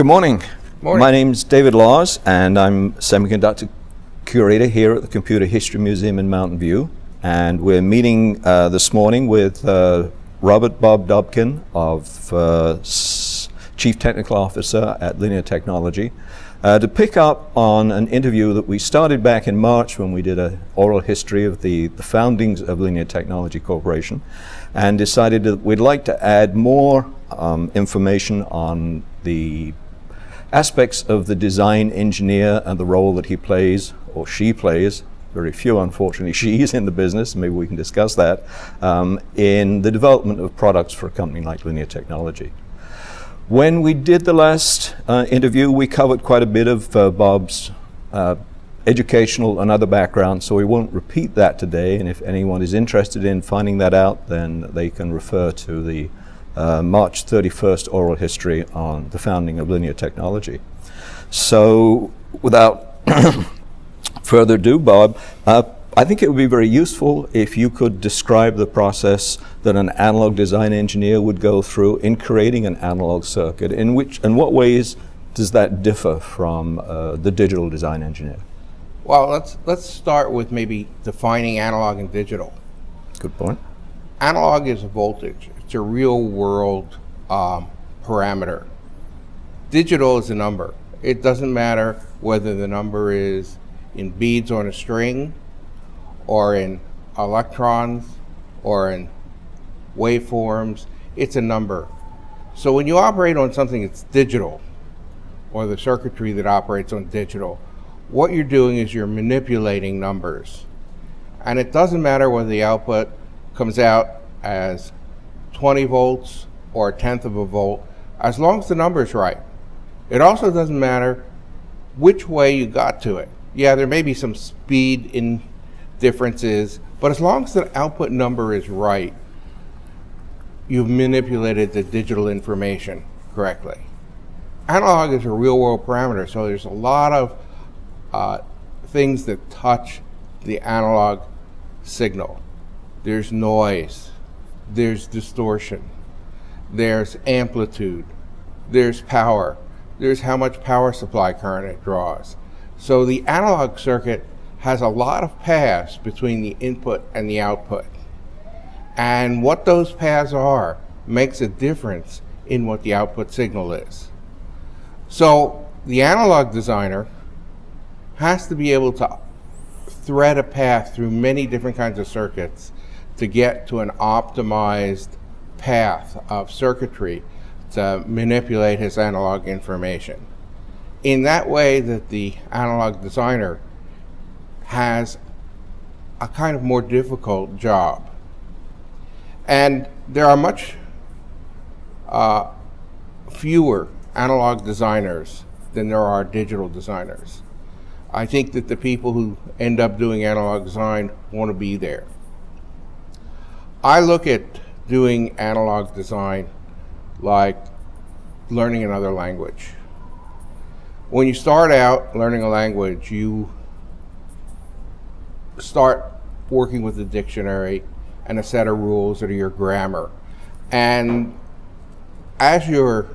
Good morning. Morning. My name's David Laws, and I'm Semiconductor Curator here at the Computer History Museum in Mountain View. And we're meeting this morning with Bob Dobkin, Chief Technical Officer at Linear Technology, to pick up on an interview that we started back in March when we did an oral history of the foundings of Linear Technology Corporation, and decided that we'd like to add more information on the aspects of the design engineer and the role that he plays, or she plays, very few unfortunately she's in the business, maybe we can discuss that, in the development of products for a company like Linear Technology. When we did the last interview, we covered quite a bit of Bob's educational and other background, so we won't repeat that today, and if anyone is interested in finding that out, then they can refer to the March 31st oral history on the founding of Linear Technology. So without further ado, Bob, I think it would be very useful if you could describe the process that an analog design engineer would go through in creating an analog circuit. In what ways does that differ from the digital design engineer? Well, let's start with maybe defining analog and digital. Good point. Analog is a voltage. It's a real world parameter. Digital is a number. It doesn't matter whether the number is in beads on a string, or in electrons, or in waveforms. It's a number. So when you operate on something that's digital, or the circuitry that operates on digital, what you're doing is you're manipulating numbers. And it doesn't matter whether the output comes out as 20 volts or a tenth of a volt, as long as the number's right. It also doesn't matter which way you got to it. Yeah, there may be some speed in differences, but as long as the output number is right, you've manipulated the digital information correctly. Analog is a real world parameter, so there's a lot of things that touch the analog signal. There's noise, there's distortion, there's amplitude, there's power, there's how much power supply current it draws. So the analog circuit has a lot of paths between the input and the output. And what those paths are makes a difference in what the output signal is. So the analog designer has to be able to thread a path through many different kinds of circuits to get to an optimized path of circuitry to manipulate his analog information. In that way, that the analog designer has a kind of more difficult job. And there are much fewer analog designers than there are digital designers. I think that the people who end up doing analog design want to be there. I look at doing analog design like learning another language. When you start out learning a language, you start working with a dictionary and a set of rules that are your grammar. And as you're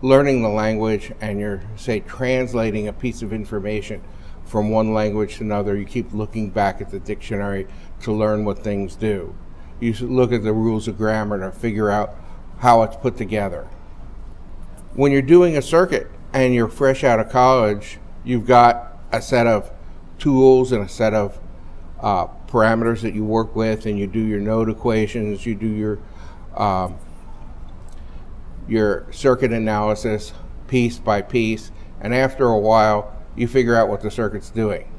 learning the language and you're, say, translating a piece of information from one language to another, you keep looking back at the dictionary to learn what things do. You look at the rules of grammar to figure out how it's put together. When you're doing a circuit and you're fresh out of college, you've got a set of tools and a set of parameters that you work with, and you do your node equations, you do your circuit analysis piece by piece, and after a while you figure out what the circuit's doing.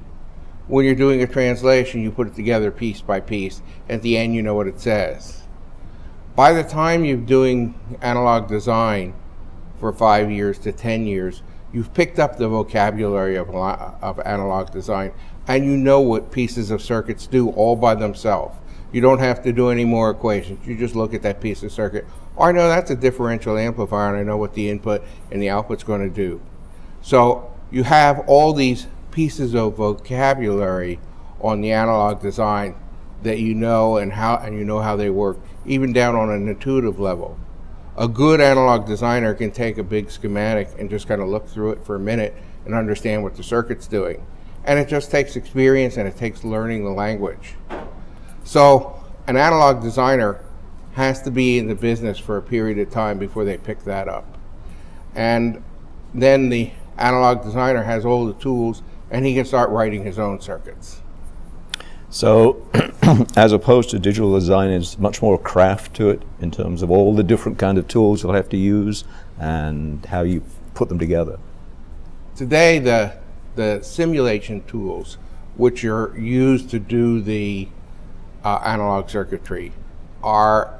When you're doing a translation, you put it together piece by piece. At the end, you know what it says. By the time you're doing analog design for 5 years to 10 years, you've picked up the vocabulary of analog design, and you know what pieces of circuits do all by themselves. You don't have to do any more equations. You just look at that piece of circuit. Oh, I know that's a differential amplifier, and I know what the input and the output's going to do. So you have all these pieces of vocabulary on the analog design that you know and you know how they work, even down on an intuitive level. A good analog designer can take a big schematic and just kind of look through it for a minute and understand what the circuit's doing. And it just takes experience and it takes learning the language. So an analog designer has to be in the business for a period of time before they pick that up. And then the analog designer has all the tools and he can start writing his own circuits. So, as opposed to digital design, there's much more craft to it in terms of all the different kind of tools you'll have to use and how you put them together. Today, the simulation tools, which are used to do the analog circuitry, are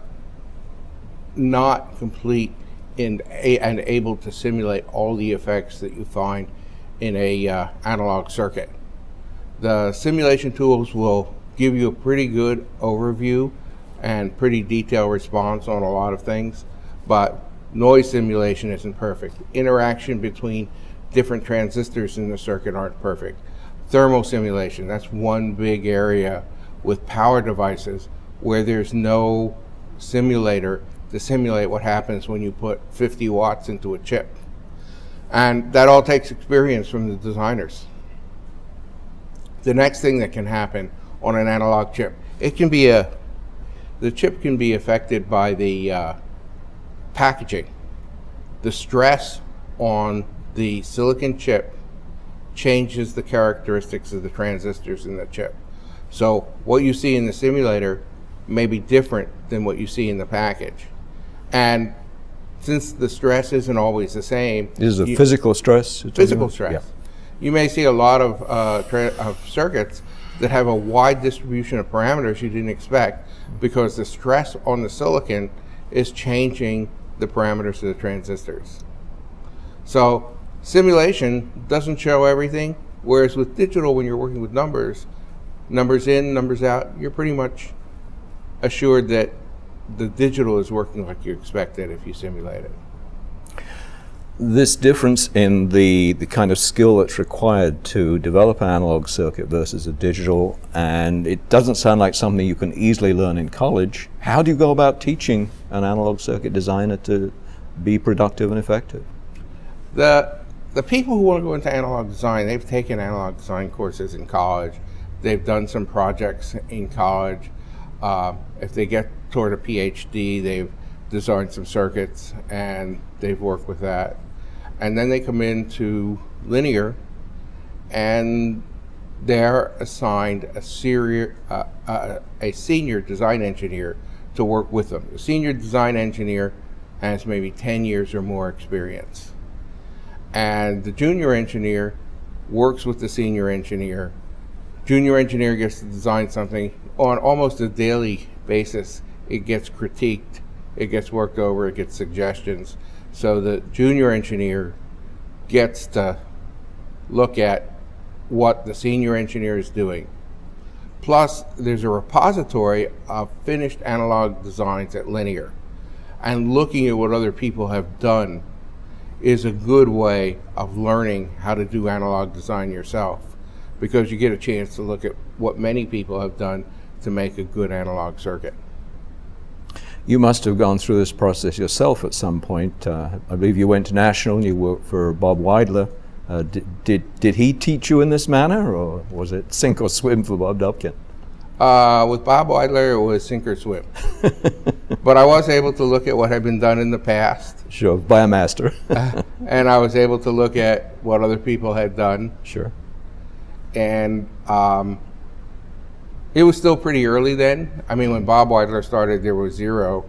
not complete and able to simulate all the effects that you find in a analog circuit. The simulation tools will give you a pretty good overview and pretty detailed response on a lot of things, but noise simulation isn't perfect. Interaction between different transistors in the circuit aren't perfect. Thermal simulation, that's one big area with power devices where there's no simulator to simulate what happens when you put 50 watts into a chip. And that all takes experience from the designers. The next thing that can happen on an analog chip, the chip can be affected by the packaging. The stress on the silicon chip changes the characteristics of the transistors in the chip. So what you see in the simulator may be different than what you see in the package. And since the stress isn't always the same. Is it physical stress? Physical stress. Yeah. You may see a lot of circuits that have a wide distribution of parameters you didn't expect because the stress on the silicon is changing the parameters of the transistors. So simulation doesn't show everything, whereas with digital, when you're working with numbers in, numbers out, you're pretty much assured that the digital is working like you expected if you simulate it. This difference in the kind of skill that's required to develop an analog circuit versus a digital, and it doesn't sound like something you can easily learn in college. How do you go about teaching an analog circuit designer to be productive and effective? The people who want to go into analog design, they've taken analog design courses in college. They've done some projects in college. If they get toward a PhD, they've designed some circuits and they've worked with that. And then they come into linear and they're assigned a senior design engineer to work with them. The senior design engineer has maybe 10 years or more experience. And the junior engineer works with the senior engineer. Junior engineer gets to design something on almost a daily basis. It gets critiqued, it gets worked over, it gets suggestions. So the junior engineer gets to look at what the senior engineer is doing. Plus, there's a repository of finished analog designs at Linear. And looking at what other people have done is a good way of learning how to do analog design yourself, because you get a chance to look at what many people have done to make a good analog circuit. You must have gone through this process yourself at some point. I believe you went to National and you worked for Bob Widlar. Did he teach you in this manner, or was it sink or swim for Bob Dobkin? With Bob Widlar, it was sink or swim. But I was able to look at what had been done in the past. Sure, by a master. And I was able to look at what other people had done. Sure. And it was still pretty early then. I mean, when Bob Widlar started, there was zero.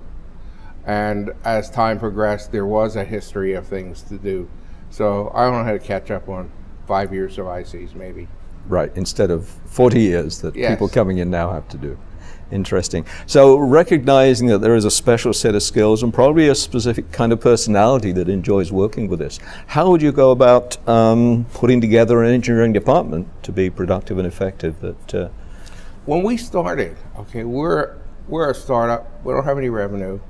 And as time progressed, there was a history of things to do. So I don't know how to catch up on 5 years of ICs, maybe. Right, instead of 40 years that Yes. people coming in now have to do. Interesting. So recognizing that there is a special set of skills and probably a specific kind of personality that enjoys working with this, how would you go about putting together an engineering department to be productive and effective? When we started, okay, we're a startup. We don't have any revenue.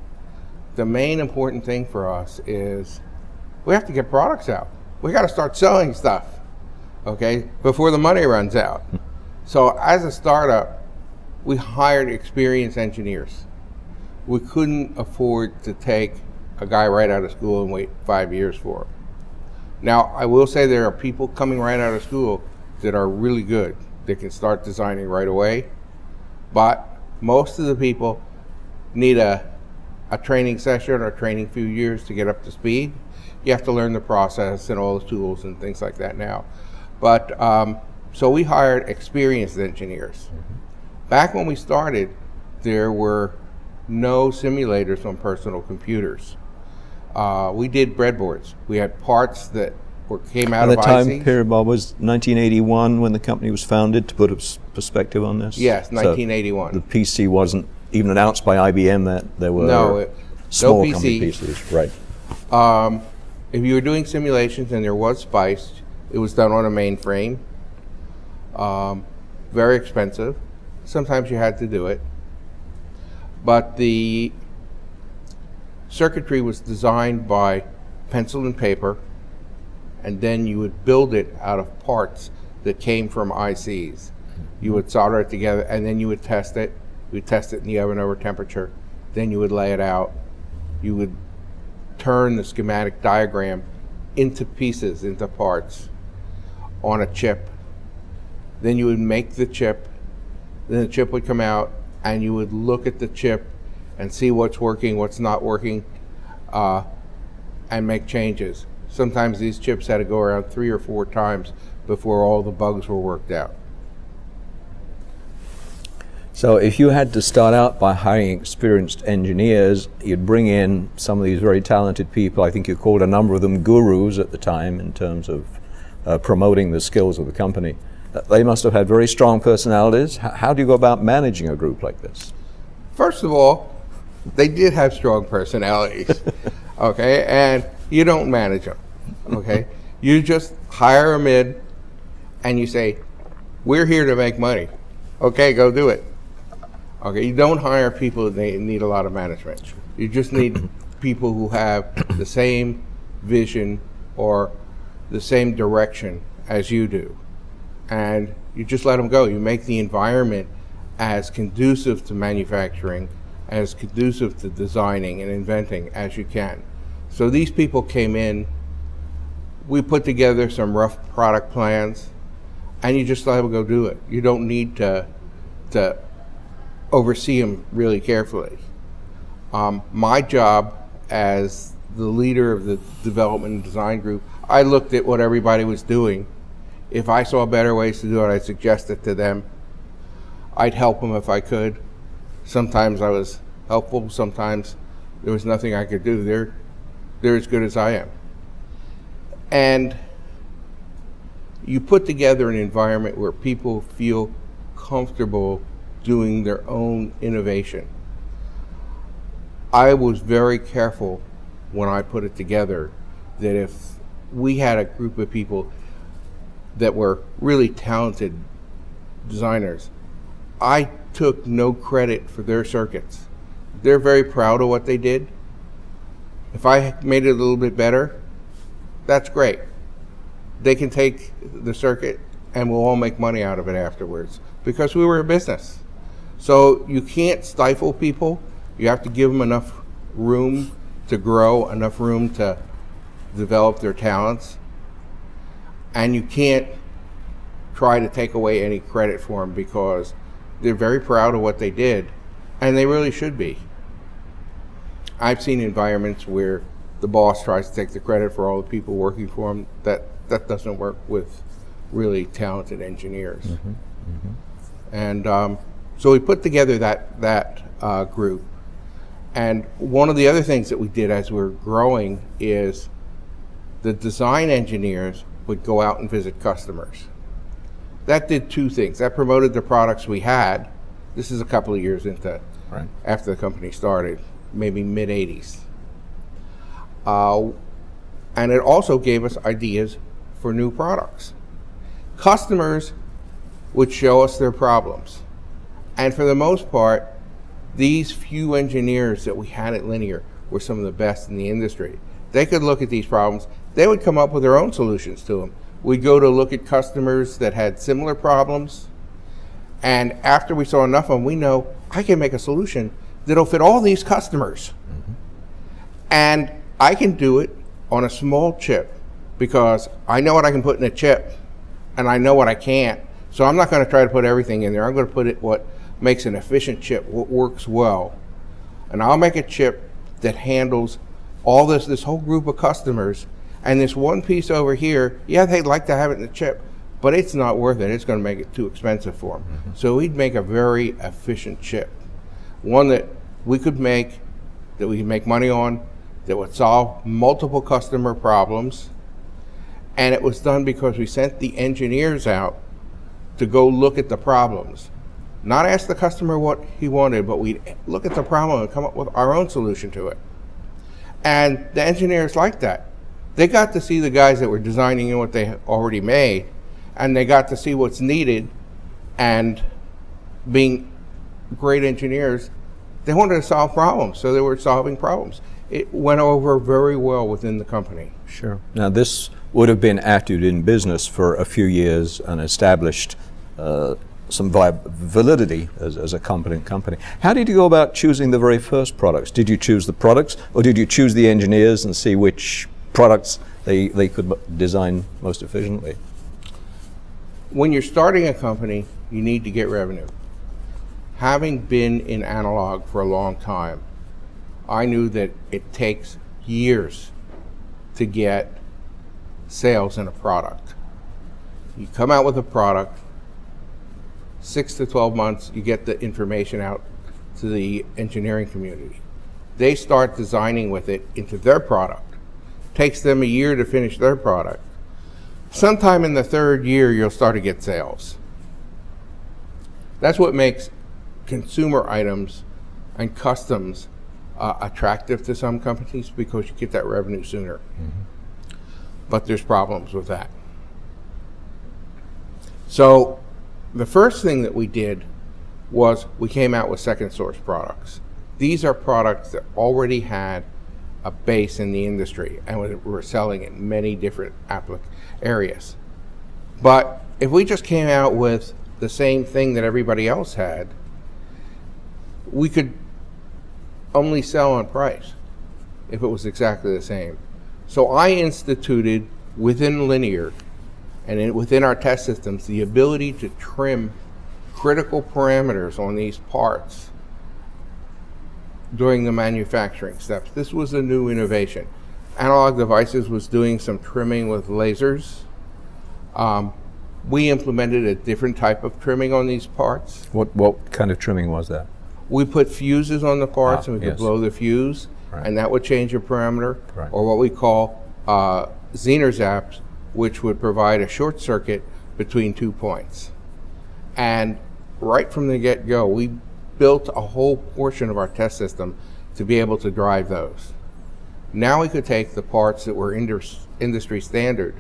The main important thing for us is we have to get products out. We got to start selling stuff, okay, before the money runs out. So as a startup, we hired experienced engineers. We couldn't afford to take a guy right out of school and wait 5 years for him. Now, I will say there are people coming right out of school that are really good. They can start designing right away, but most of the people need a training session or a training few years to get up to speed. You have to learn the process and all the tools and things like that now. But so we hired experienced engineers. Back when we started, there were no simulators on personal computers. We did breadboards. We had parts that came out And of the time IC. period, Bob, was 1981 when the company was founded, to put a perspective on this? Yes, So 1981. the PC wasn't even announced by IBM that there were No small PC. company PCs. Right. If you were doing simulations and there was SPICE, it was done on a mainframe. Very expensive. Sometimes you had to do it. But the circuitry was designed by pencil and paper, and then you would build it out of parts that came from ICs. You would solder it together, and then you would test it. We'd test it in the oven over temperature. Then you would lay it out. You would turn the schematic diagram into pieces, into parts on a chip. Then you would make the chip. Then the chip would come out, and you would look at the chip and see what's working, what's not working, and make changes. Sometimes these chips had to go around 3 or 4 times before all the bugs were worked out. So if you had to start out by hiring experienced engineers, you'd bring in some of these very talented people. I think you called a number of them gurus at the time in terms of promoting the skills of the company. They must have had very strong personalities. How do you go about managing a group like this? First of all, they did have strong personalities, okay? And you don't manage them, okay? You just hire them in and you say, we're here to make money. Okay, go do it. Okay, you don't hire people that need a lot of management. You just need people who have the same vision or the same direction as you do. And you just let them go. You make the environment as conducive to manufacturing, as conducive to designing and inventing as you can. So these people came in, we put together some rough product plans, and you just let them go do it. You don't need to oversee them really carefully. My job as the leader of the development and design group, I looked at what everybody was doing. If I saw better ways to do it, I'd suggest it to them. I'd help them if I could. Sometimes I was helpful, sometimes there was nothing I could do. They're as good as I am. And you put together an environment where people feel comfortable doing their own innovation. I was very careful when I put it together that if we had a group of people that were really talented designers, I took no credit for their circuits. They're very proud of what they did. If I made it a little bit better, that's great. They can take the circuit and we'll all make money out of it afterwards because we were a business. So you can't stifle people. You have to give them enough room to grow, enough room to develop their talents. And you can't try to take away any credit for them because they're very proud of what they did, and they really should be. I've seen environments where the boss tries to take the credit for all the people working for him. That doesn't work with really talented engineers. Mm-hmm. Mm-hmm. And so we put together that group. And one of the other things that we did as we were growing is the design engineers would go out and visit customers. That did 2 things. That promoted the products we had. This is a couple of years into, right, after the company started, maybe mid-'80s. And it also gave us ideas for new products. Customers would show us their problems. And for the most part, these few engineers that we had at Linear were some of the best in the industry. They could look at these problems. They would come up with their own solutions to them. We'd go to look at customers that had similar problems. And after we saw enough of them, we know I can make a solution that'll fit all these customers. Mm-hmm. And I can do it on a small chip because I know what I can put in a chip and I know what I can't. So I'm not going to try to put everything in there. I'm going to put it what makes an efficient chip, what works well. And I'll make a chip that handles all this whole group of customers. And this one piece over here, yeah, they'd like to have it in the chip, but it's not worth it. It's going to make it too expensive for them. Mm-hmm. So we'd make a very efficient chip, one that we could make money on, that would solve multiple customer problems. And it was done because we sent the engineers out to go look at the problems. Not ask the customer what he wanted, but we'd look at the problem and come up with our own solution to it. And the engineers liked that. They got to see the guys that were designing what they already made, and they got to see what's needed, and being great engineers, they wanted to solve problems, so they were solving problems. It went over very well within the company. Sure. Now this would have been active in business for a few years and established some validity as a competent company. How did you go about choosing the very first products? Did you choose the products, or did you choose the engineers and see which products they could design most efficiently? When you're starting a company, you need to get revenue. Having been in analog for a long time, I knew that it takes years to get sales in a product. You come out with a product, 6 to 12 months, you get the information out to the engineering community. They start designing with it into their product. Takes them a year to finish their product. Sometime in the third year, you'll start to get sales. That's what makes consumer items and customs attractive to some companies, because you get that revenue sooner. Mm-hmm. But there's problems with that. So the first thing that we did was we came out with second source products. These are products that already had a base in the industry and we're selling in many different areas. But if we just came out with the same thing that everybody else had, we could only sell on price if it was exactly the same. So I instituted within Linear and within our test systems the ability to trim critical parameters on these parts during the manufacturing steps. This was a new innovation. Analog Devices was doing some trimming with lasers. We implemented a different type of trimming on these parts. What kind of trimming was that? We put fuses on the parts and we could blow the fuse, right, and that would change a parameter, right, or what we call Zener zaps, which would provide a short circuit between 2 points. And right from the get-go, we built a whole portion of our test system to be able to drive those. Now we could take the parts that were industry standard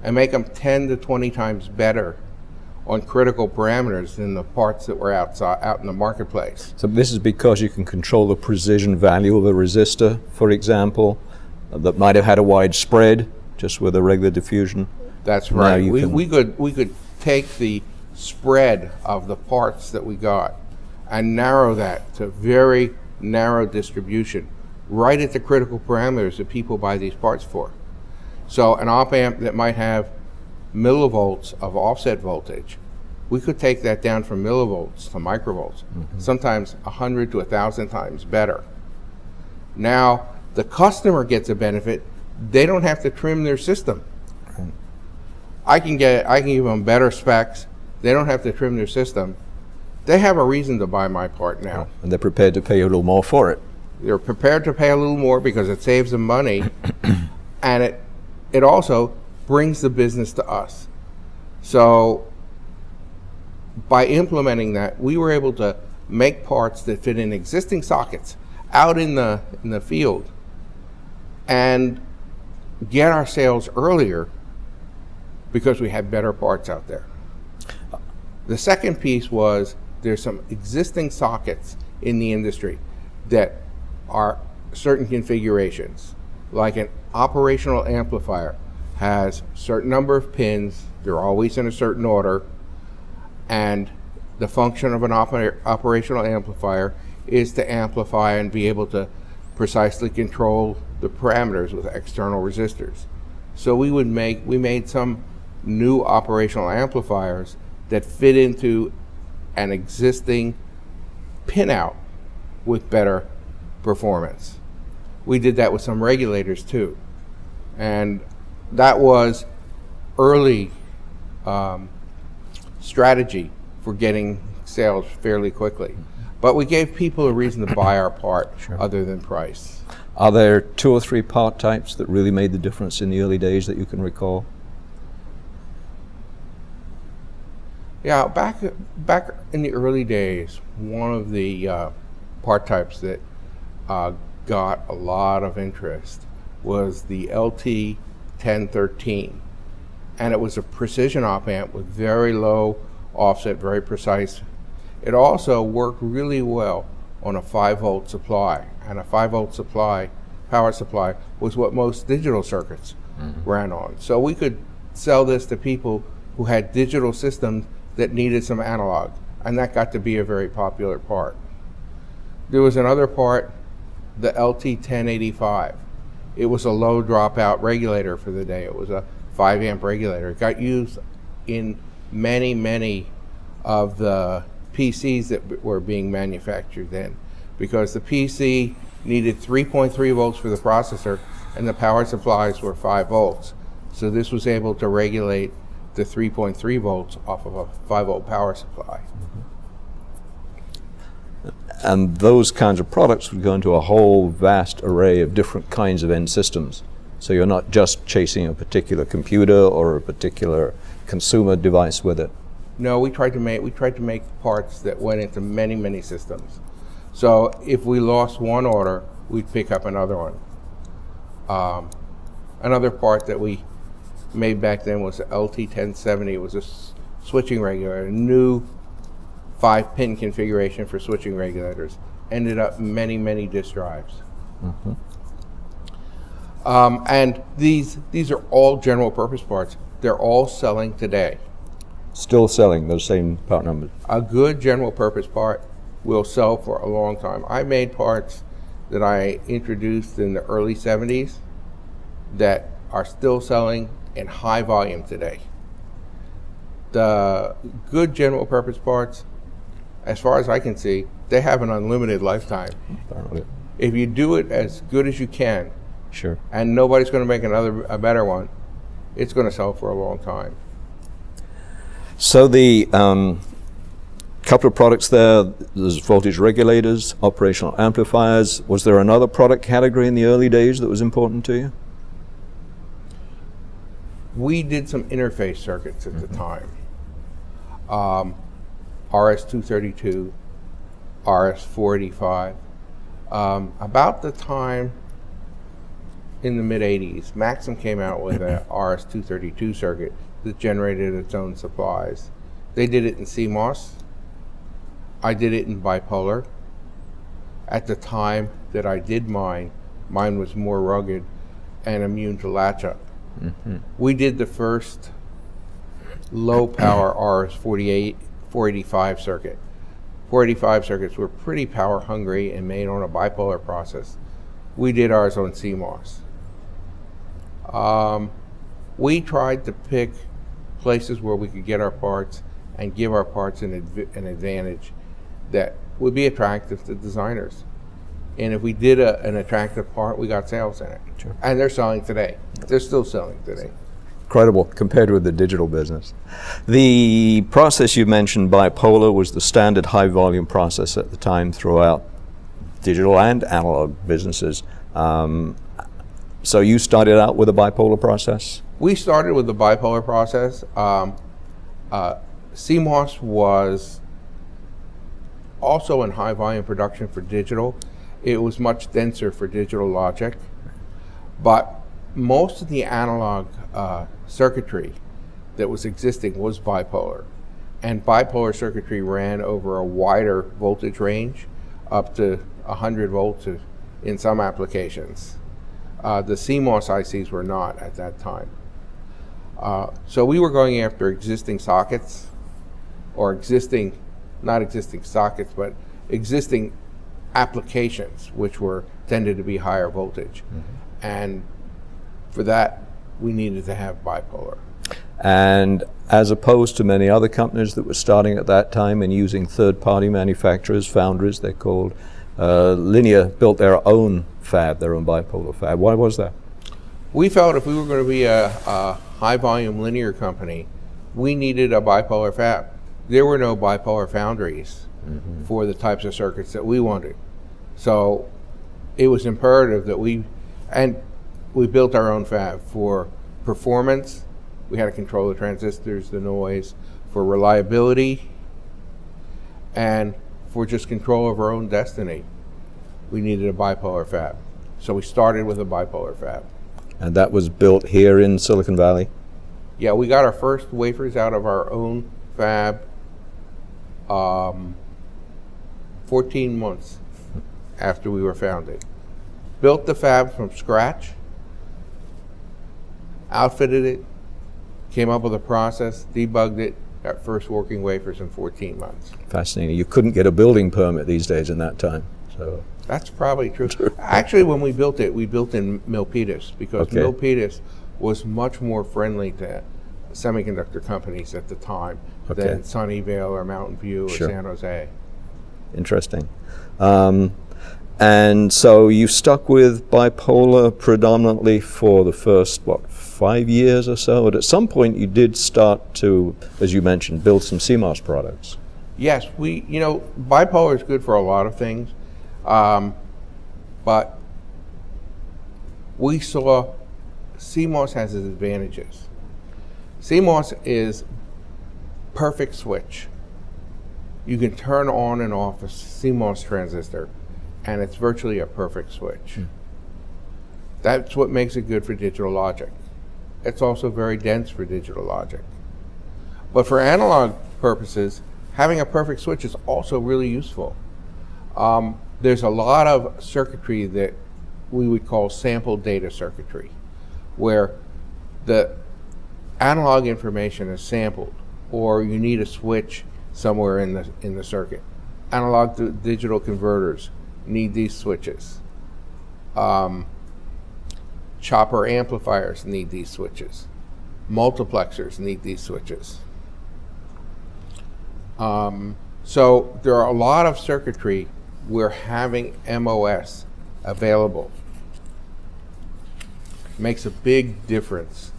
and make them 10 to 20 times better on critical parameters than the parts that were out in the marketplace. So this is because you can control the precision value of a resistor, for example, that might have had a wide spread just with a regular diffusion. That's right. We could take the spread of the parts that we got and narrow that to very narrow distribution right at the critical parameters that people buy these parts for. So an op amp that might have millivolts of offset voltage, we could take that down from millivolts to microvolts, sometimes 100 to 1,000 times better. Now the customer gets a benefit. They don't have to trim their system. Right. I can give them better specs. They don't have to trim their system. They have a reason to buy my part now. And they're prepared to pay a little more for it. They're prepared to pay a little more because it saves them money, and it also brings the business to us. So by implementing that, we were able to make parts that fit in existing sockets out in the field and get our sales earlier because we had better parts out there. The second piece was there's some existing sockets in the industry that are certain configurations. Like an operational amplifier has a certain number of pins, they're always in a certain order, and the function of an operational amplifier is to amplify and be able to precisely control the parameters with external resistors. So we made some new operational amplifiers that fit into an existing pinout with better performance. We did that with some regulators too. And that was early strategy for getting sales fairly quickly. But we gave people a reason to buy our part other than price. Are there 2 or 3 part types that really made the difference in the early days that you can recall? Yeah, back in the early days, one of the part types that got a lot of interest was the LT1013. And it was a precision op amp with very low offset, very precise. It also worked really well on a 5-volt supply. And a 5-volt supply, power supply, was what most digital circuits ran on. So we could sell this to people who had digital systems that needed some analog. And that got to be a very popular part. There was another part, the LT1085. It was a low dropout regulator for the day. It was a 5 amp regulator. It got used in many of the PCs that were being manufactured then, because the PC needed 3.3 volts for the processor and the power supplies were 5 volts. So this was able to regulate the 3.3 volts off of a 5-volt power supply. And those kinds of products would go into a whole vast array of different kinds of end systems. So you're not just chasing a particular computer or a particular consumer device with it. No, we tried to make parts that went into many systems. So if we lost one order, we'd pick up another one. Another part that we made back then was the LT1070. It was a switching regulator, a new 5-pin configuration for switching regulators. Ended up many disk drives. And these are all general purpose parts. They're all selling today. Still selling those same part numbers? A good general purpose part will sell for a long time. I made parts that I introduced in the early 70s that are still selling in high volume today. The good general purpose parts, as far as I can see, they have an unlimited lifetime. If you do it as good as you can, and nobody's going to make a better one, it's going to sell for a long time. So the couple of products there's voltage regulators, operational amplifiers. Was there another product category in the early days that was important to you? We did some interface circuits at the time. RS-232, RS-485. About the time in the mid-'80s, Maxim came out with a RS-232 circuit that generated its own supplies. They did it in CMOS. I did it in bipolar. At the time that I did mine was more rugged and immune to latch-up. We did the first low-power RS-485 circuit. 485 circuits were pretty power-hungry and made on a bipolar process. We did ours on CMOS. We tried to pick places where we could get our parts and give our parts an advantage that would be attractive to designers. And if we did an attractive part, we got sales in it. And they're selling today. They're still selling today. Incredible compared with the digital business. The process you mentioned, bipolar, was the standard high volume process at the time throughout digital and analog businesses. So you started out with a bipolar process? We started with the bipolar process. CMOS was also in high volume production for digital. It was much denser for digital logic, but most of the analog circuitry that was existing was bipolar, and bipolar circuitry ran over a wider voltage range, up to 100 volts in some applications. The CMOS ICs were not at that time. So we were going after existing sockets, or not existing sockets, but existing applications, which were tended to be higher voltage. And for that, we needed to have bipolar. And as opposed to many other companies that were starting at that time and using third-party manufacturers, foundries they're called, Linear built their own fab, their own bipolar fab. Why was that? We felt if we were going to be a high-volume linear company, we needed a bipolar fab. There were no bipolar foundries for the types of circuits that we wanted. So it was imperative that we built our own fab for performance. We had to control the transistors, the noise, for reliability, and for just control of our own destiny. We needed a bipolar fab. So we started with a bipolar fab. And that was built here in Silicon Valley? Yeah, we got our first wafers out of our own fab 14 months after we were founded. Built the fab from scratch, outfitted it, came up with a process, debugged it, got first working wafers in 14 months. Fascinating. You couldn't get a building permit these days in that time. So that's probably true. Actually, when we built it, we built in Milpitas because Milpitas was much more friendly to semiconductor companies at the time than Sunnyvale or Mountain View or San Jose. Interesting. And so you stuck with bipolar predominantly for the first, 5 years or so? But at some point you did start to, as you mentioned, build some CMOS products. Yes, bipolar is good for a lot of things, but we saw CMOS has its advantages. CMOS is perfect switch. You can turn on and off a CMOS transistor, and it's virtually a perfect switch. That's what makes it good for digital logic. It's also very dense for digital logic. But for analog purposes, having a perfect switch is also really useful. There's a lot of circuitry that we would call sample data circuitry, where the analog information is sampled, or you need a switch somewhere in the circuit. Analog to digital converters need these switches. Chopper amplifiers need these switches. Multiplexers need these switches. So there are a lot of circuitry where having MOS available makes a big difference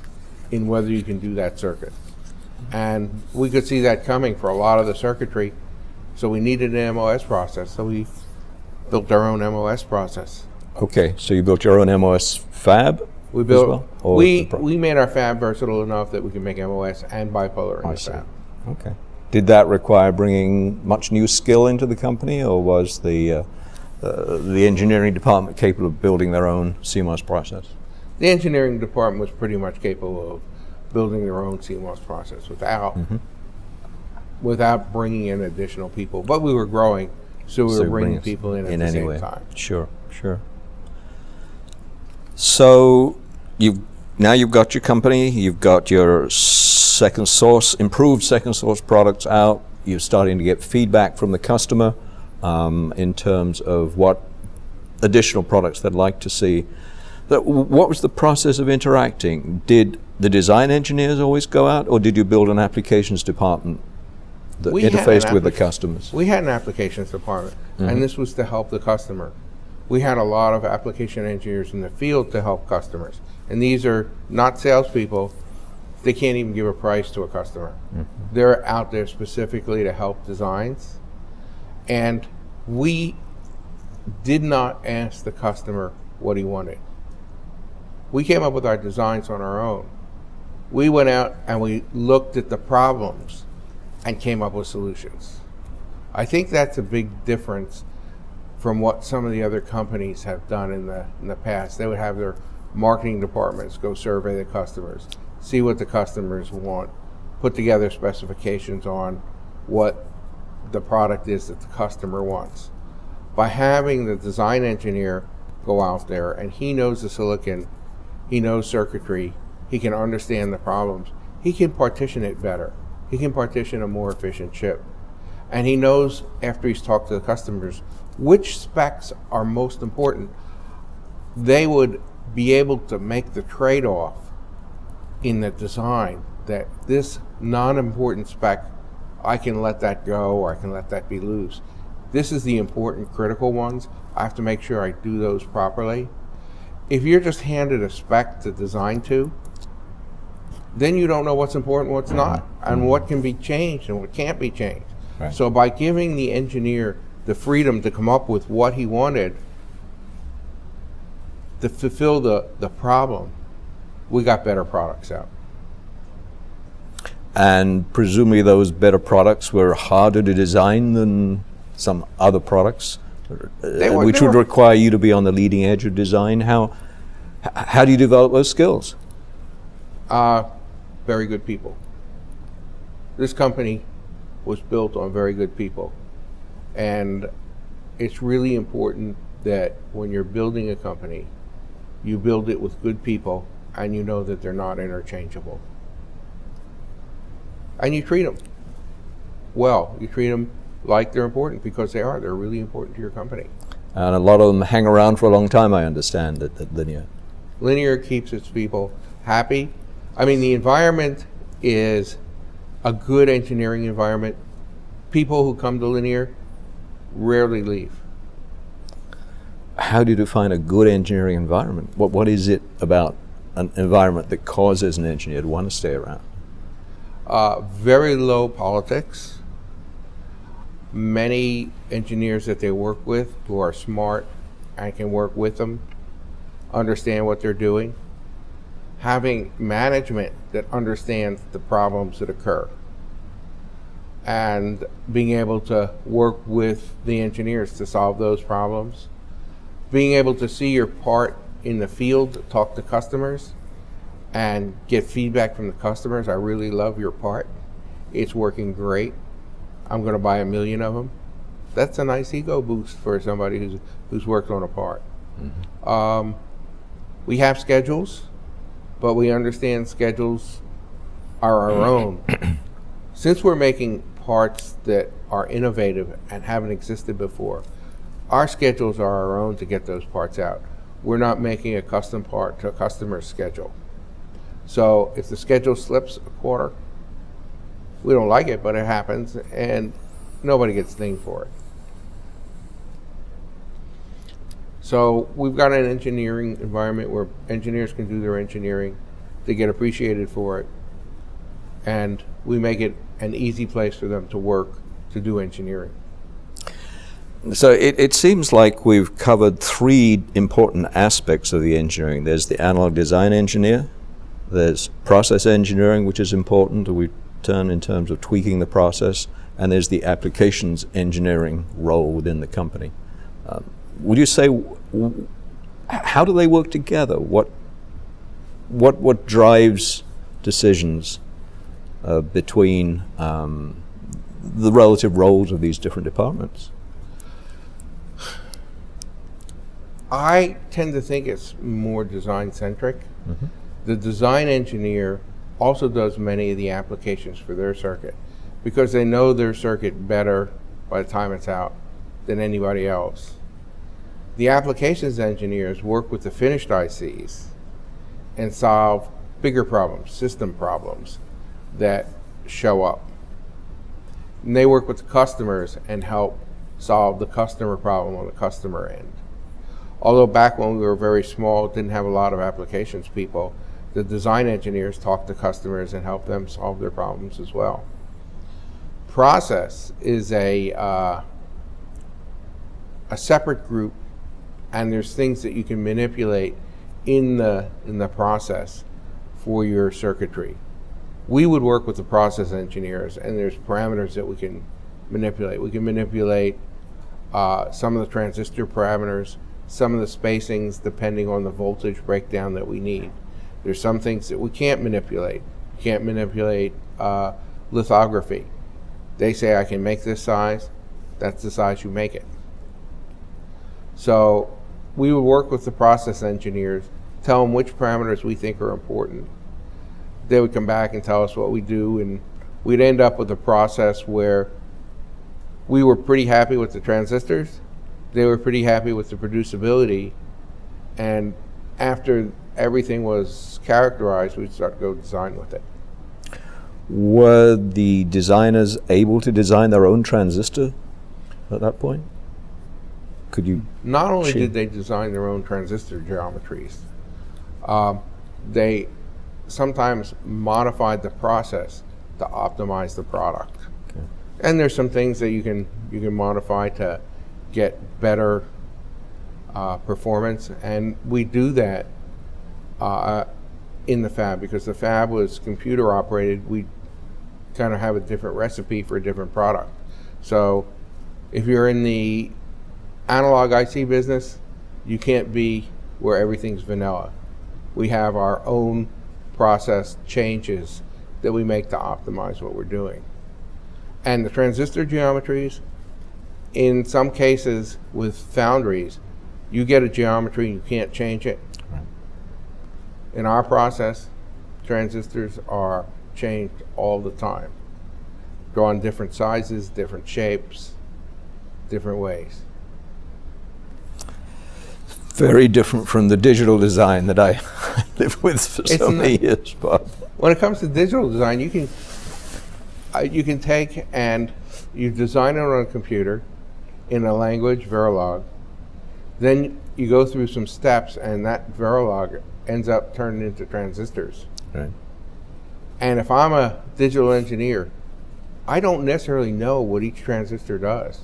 in whether you can do that circuit. And we could see that coming for a lot of the circuitry, so we needed an MOS process, so we built our own MOS process. Okay, so you built your own MOS fab? We built. We made our fab versatile enough that we can make MOS and bipolar in the fab. Okay. Did that require bringing much new skill into the company, or was the engineering department capable of building their own CMOS process? The engineering department was pretty much capable of building their own CMOS process without bringing in additional people. But we were growing, so we were bringing people in at the same time. Sure. So now you've got your company, you've got your improved second source products out. You're starting to get feedback from the customer in terms of what additional products they'd like to see. What was the process of interacting? Did the design engineers always go out, or did you build an applications department that interfaced with the customers? We had an applications department, and this was to help the customer. We had a lot of application engineers in the field to help customers. And these are not salespeople. They can't even give a price to a customer. They're out there specifically to help designs. And we did not ask the customer what he wanted. We came up with our designs on our own. We went out and we looked at the problems and came up with solutions. I think that's a big difference from what some of the other companies have done in the past. They would have their marketing departments go survey the customers, see what the customers want, put together specifications on what the product is that the customer wants. By having the design engineer go out there, and he knows the silicon, he knows circuitry, he can understand the problems, he can partition it better. He can partition a more efficient chip. And he knows, after he's talked to the customers, which specs are most important, they would be able to make the trade-off in the design that this non-important spec, I can let that go or I can let that be loose. This is the important critical ones. I have to make sure I do those properly. If you're just handed a spec to design to, then you don't know what's important, what's not, and what can be changed and what can't be changed. Right. So by giving the engineer the freedom to come up with what he wanted to fulfill the problem, we got better products out. And presumably those better products were harder to design than some other products, which would require you to be on the leading edge of design. How do you develop those skills? Very good people. This company was built on very good people. And it's really important that when you're building a company, you build it with good people and you know that they're not interchangeable. And you treat them well. You treat them like they're important, because they are. They're really important to your company. And a lot of them hang around for a long time, I understand, at Linear. Linear keeps its people happy. I mean, the environment is a good engineering environment. People who come to Linear rarely leave. How do you define a good engineering environment? What is it about an environment that causes an engineer to want to stay around? Very low politics. Many engineers that they work with who are smart and can work with them, understand what they're doing. Having management that understands the problems that occur, and being able to work with the engineers to solve those problems. Being able to see your part in the field, talk to customers, and get feedback from the customers. I really love your part. It's working great. I'm going to buy 1 million of them. That's a nice ego boost for somebody who's worked on a part. Mm-hmm. We have schedules, but we understand schedules are our own. Since we're making parts that are innovative and haven't existed before, our schedules are our own to get those parts out. We're not making a custom part to a customer's schedule. So if the schedule slips a quarter, we don't like it, but it happens, and nobody gets dinged for it. So we've got an engineering environment where engineers can do their engineering, they get appreciated for it, and we make it an easy place for them to work to do engineering. So it seems like we've covered 3 important aspects of the engineering. There's the analog design engineer, there's process engineering, which is important, we turn in terms of tweaking the process, and there's the applications engineering role within the company. Would you say, how do they work together? What drives decisions between the relative roles of these different departments? I tend to think it's more design-centric. Mm-hmm. The design engineer also does many of the applications for their circuit because they know their circuit better by the time it's out than anybody else. The applications engineers work with the finished ICs and solve bigger problems, system problems that show up. And they work with the customers and help solve the customer problem on the customer end. Although back when we were very small, didn't have a lot of applications people, the design engineers talk to customers and help them solve their problems as well. Process is a separate group, and there's things that you can manipulate in the process for your circuitry. We would work with the process engineers, and there's parameters that we can manipulate. We can manipulate some of the transistor parameters, some of the spacings depending on the voltage breakdown that we need. There's some things that we can't manipulate. You can't manipulate lithography. They say I can make this size, that's the size you make it. So we would work with the process engineers, tell them which parameters we think are important. They would come back and tell us what we do, and we'd end up with a process where we were pretty happy with the transistors, They were pretty happy with the producibility, and after everything was characterized, we'd start to go design with it. Were the designers able to design their own transistor at that point? Could you? Not only did they design their own transistor geometries, they sometimes modified the process to optimize the product. Okay. And there's some things that you can modify to get better performance, and we do that in the fab because the fab was computer operated. We kind of have a different recipe for a different product. So if you're in the analog IC business, you can't be where everything's vanilla. We have our own process changes that we make to optimize what we're doing. And the transistor geometries, in some cases with foundries, you get a geometry and you can't change it. Right. In our process, transistors are changed all the time. Drawn different sizes, different shapes, different ways. Very different from the digital design that I lived with for so many years, Bob. When it comes to digital design, you can take and you design it on a computer in a language, Verilog. Then you go through some steps, and that Verilog ends up turning into transistors. Right. And if I'm a digital engineer, I don't necessarily know what each transistor does.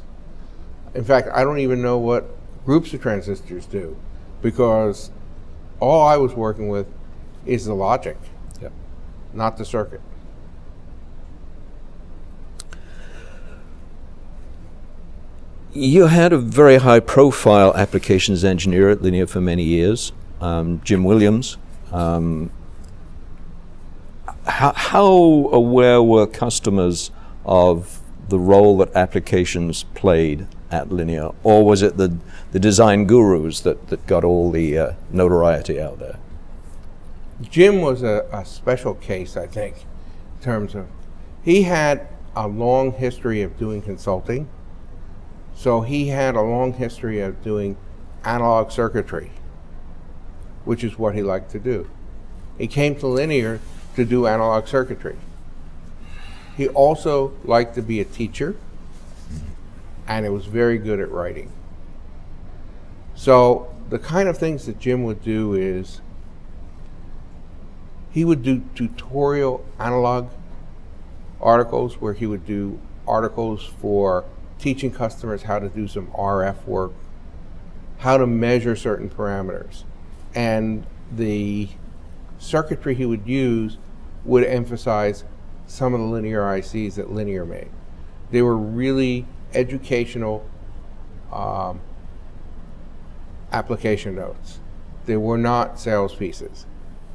In fact, I don't even know what groups of transistors do, because all I was working with is the logic, not the circuit. You had a very high-profile applications engineer at Linear for many years, Jim Williams. How aware were customers of the role that applications played at Linear, or was it the design gurus that got all the notoriety out there? Jim was a special case, I think, in terms of he had a long history of doing consulting. So he had a long history of doing analog circuitry, which is what he liked to do. He came to Linear to do analog circuitry. He also liked to be a teacher, and he was very good at writing. So the kind of things that Jim would do is he would do tutorial analog articles where he would do articles for teaching customers how to do some RF work, how to measure certain parameters. And the circuitry he would use would emphasize some of the linear ICs that Linear made. They were really educational application notes. They were not sales pieces.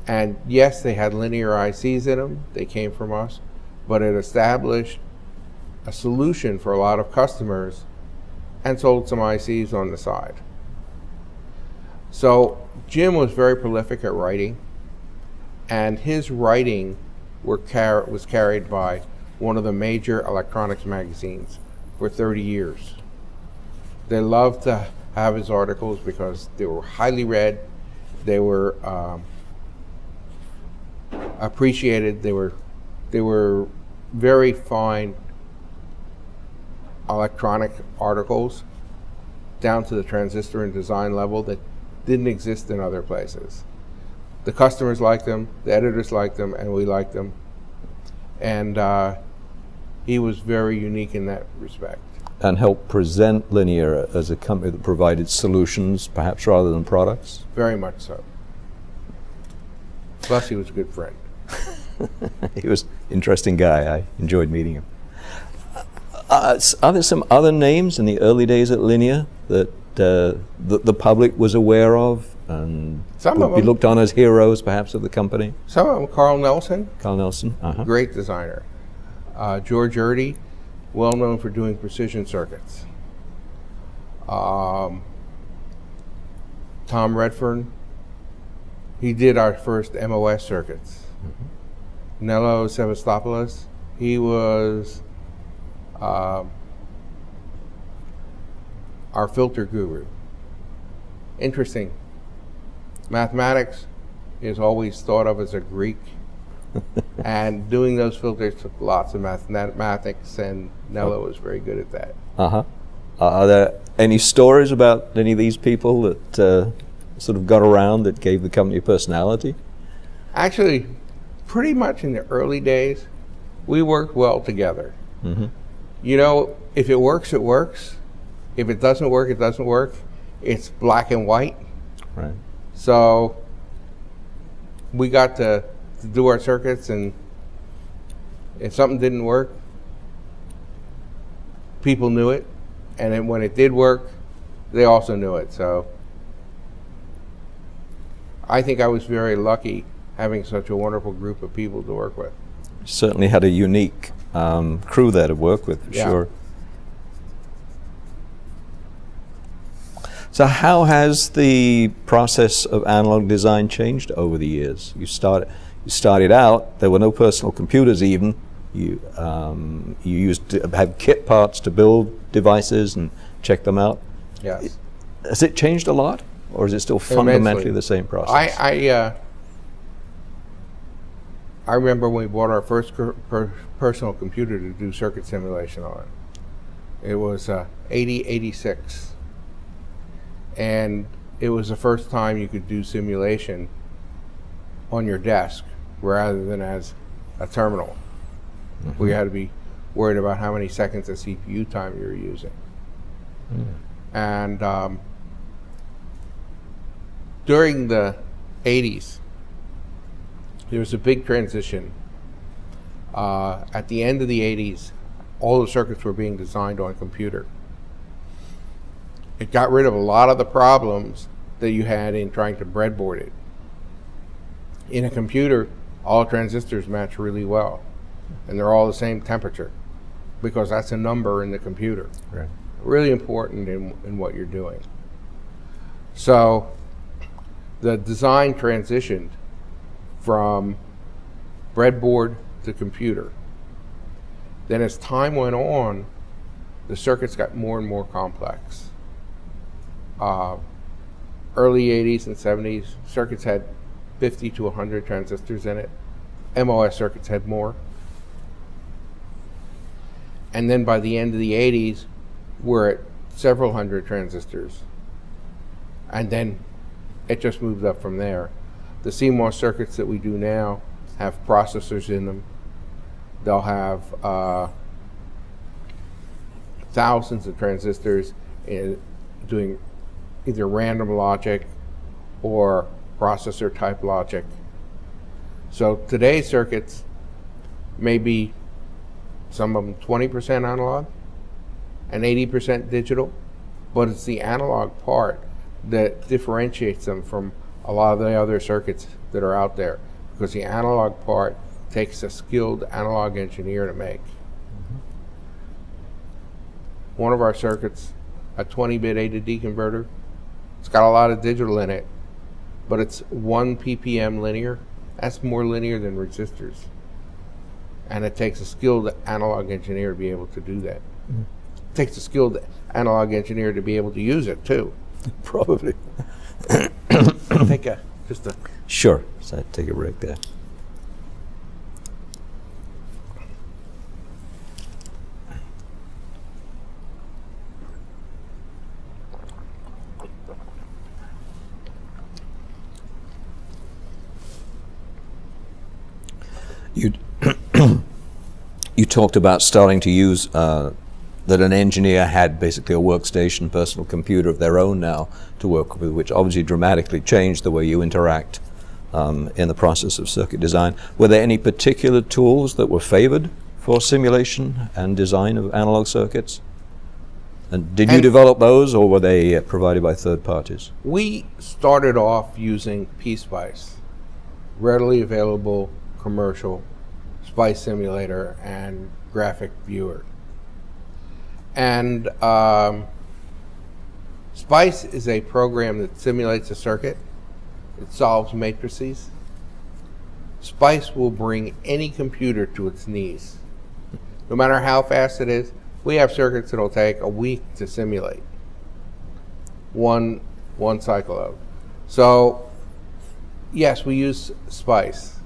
And yes, they had linear ICs in them. They came from us, but it established a solution for a lot of customers and sold some ICs on the side. So Jim was very prolific at writing, and his writing was carried by one of the major electronics magazines for 30 years. They loved to have his articles because they were highly read, they were appreciated, they were very fine electronic articles down to the transistor and design level that didn't exist in other places. The customers liked them, the editors liked them, and we liked them. And he was very unique in that respect. And helped present Linear as a company that provided solutions, perhaps rather than products? Very much so. Plus, he was a good friend. He was an interesting guy. I enjoyed meeting him. Are there some other names in the early days at Linear that the public was aware of and would be looked on as heroes, perhaps, of the company? Some of them. Carl Nelson. Carl Nelson. Uh-huh. Great designer. George Erdy, well known for doing precision circuits. Tom Redfern, he did our first MOS circuits. Mm-hmm. Nello Sevastopoulos, he was our filter guru. Interesting. Mathematics is always thought of as a Greek, and doing those filters took lots of mathematics, and Nello was very good at that. Uh-huh. Are there any stories about any of these people that sort of got around that gave the company a personality? Actually, pretty much in the early days, we worked well together. Mm-hmm. You know, if it works, it works. If it doesn't work, it doesn't work. It's black and white. Right. So we got to do our circuits, and if something didn't work, people knew it. And then when it did work, they also knew it. So I think I was very lucky having such a wonderful group of people to work with. Certainly had a unique crew there to work with, for sure. So how has the process of analog design changed over the years? You started out, there were no personal computers even. You used to have kit parts to build devices and check them out. Yes. Has it changed a lot, or is it still fundamentally the same process? I remember when we bought our first personal computer to do circuit simulation on. It was 86. And it was the first time you could do simulation on your desk rather than as a terminal. Mm-hmm. We had to be worried about how many seconds of CPU time you were using. And during the 80s, there was a big transition. At the end of the 80s, all the circuits were being designed on computer. It got rid of a lot of the problems that you had in trying to breadboard it. In a computer, all transistors match really well, and they're all the same temperature, because that's a number in the computer. Right. Really important in what you're doing. So the design transitioned from breadboard to computer. Then as time went on, the circuits got more and more complex. Early 80s and 70s, circuits had 50 to 100 transistors in it. MOS circuits had more. And then by the end of the 80s, we're at several hundred transistors. And then it just moved up from there. The CMOS circuits that we do now have processors in them. They'll have thousands of transistors doing either random logic or processor type logic. So today's circuits may be some of them 20% analog and 80% digital, but it's the analog part that differentiates them from a lot of the other circuits that are out there, because the analog part takes a skilled analog engineer to make. Mm-hmm. One of our circuits, a 20-bit A to D converter, it's got a lot of digital in it, but it's 1 ppm linear. That's more linear than resistors. And it takes a skilled analog engineer to be able to do that. Mm-hmm. It takes a skilled analog engineer to be able to use it too. Probably. Just a... Sure. So take a break there. You talked about starting to use that an engineer had basically a workstation, personal computer of their own now to work with, which obviously dramatically changed the way you interact in the process of circuit design. Were there any particular tools that were favored for simulation and design of analog circuits? And did you develop those, or were they provided by third parties? We started off using PSpice, readily available commercial SPICE simulator and graphic viewer. And SPICE is a program that simulates a circuit. It solves matrices. SPICE will bring any computer to its knees. No matter how fast it is, we have circuits that'll take a week to simulate. one cycle of. So yes, we use SPICE.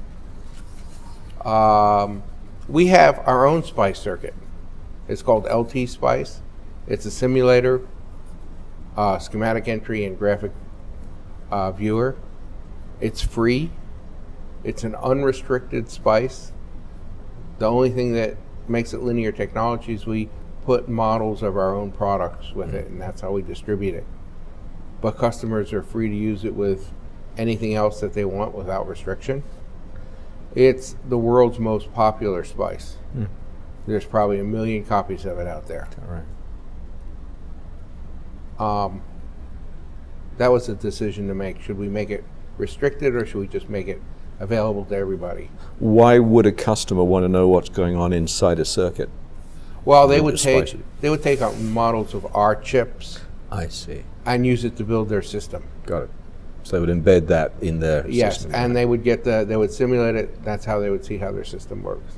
We have our own SPICE circuit. It's called LT SPICE. It's a simulator, schematic entry, and graphic viewer. It's free. It's an unrestricted SPICE. The only thing that makes it linear technology is we put models of our own products with it, and that's how we distribute it. But customers are free to use it with anything else that they want without restriction. It's the world's most popular SPICE. There's probably 1 million copies of it out there. All right. That was a decision to make. Should we make it restricted, or should we just make it available to everybody? Why would a customer want to know what's going on inside a circuit? Well, they would take out models of our chips. I see. And use it to build their system. Got it. So they would embed that in their system. Yes, and they would simulate it. That's how they would see how their system works.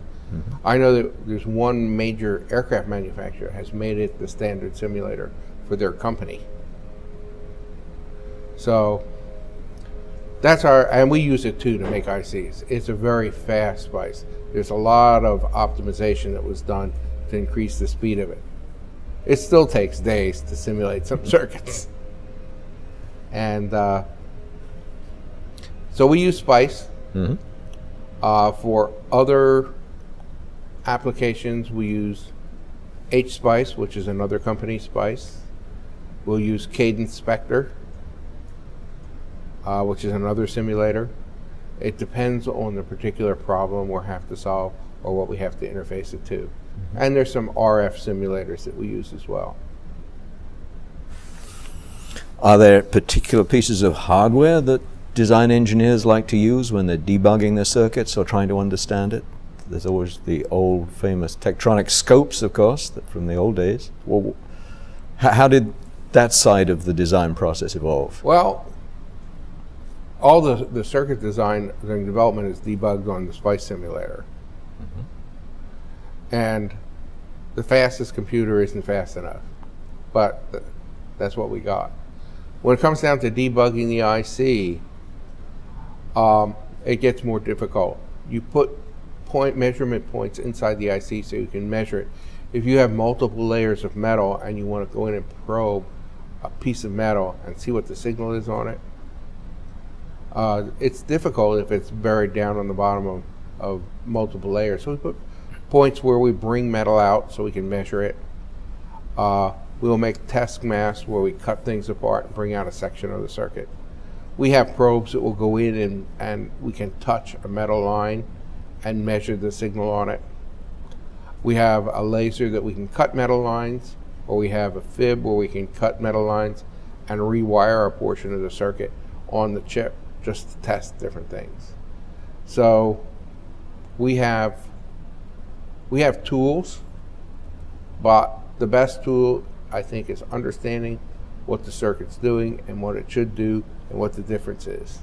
I know that there's one major aircraft manufacturer has made it the standard simulator for their company. So that's and we use it too to make ICs. It's a very fast SPICE. There's a lot of optimization that was done to increase the speed of it. It still takes days to simulate some circuits. And so we use SPICE. For other applications, we use HSPICE, which is another company's SPICE. We'll use Cadence Spectre, which is another simulator. It depends on the particular problem we have to solve or what we have to interface it to. And there's some RF simulators that we use as well. Are there particular pieces of hardware that design engineers like to use when they're debugging their circuits or trying to understand it? There's always the old famous Tektronix scopes, of course, from the old days. Well, how did that side of the design process evolve? Well, all the circuit design during development is debugged on the SPICE simulator. And the fastest computer isn't fast enough, but that's what we got. When it comes down to debugging the IC, it gets more difficult. You put measurement points inside the IC so you can measure it. If you have multiple layers of metal and you want to go in and probe a piece of metal and see what the signal is on it, it's difficult if it's buried down on the bottom of multiple layers. So we put points where we bring metal out so we can measure it. We'll make test masks where we cut things apart and bring out a section of the circuit. We have probes that will go in and we can touch a metal line and measure the signal on it. We have a laser that we can cut metal lines, or we have a fib where we can cut metal lines and rewire a portion of the circuit on the chip just to test different things. So we have tools, but the best tool, I think, is understanding what the circuit's doing and what it should do and what the difference is.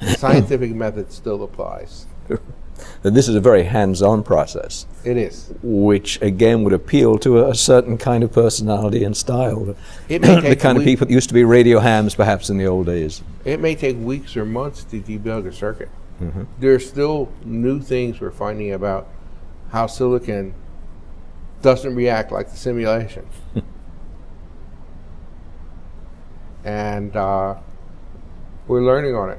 The scientific method still applies. And this is a very hands-on process. It is. Which, again, would appeal to a certain kind of personality and style. It may take the kind of people that used to be radio hams, perhaps, in the old days. It may take weeks or months to debug a circuit. There's still new things we're finding about how silicon doesn't react like the simulation. And we're learning on it.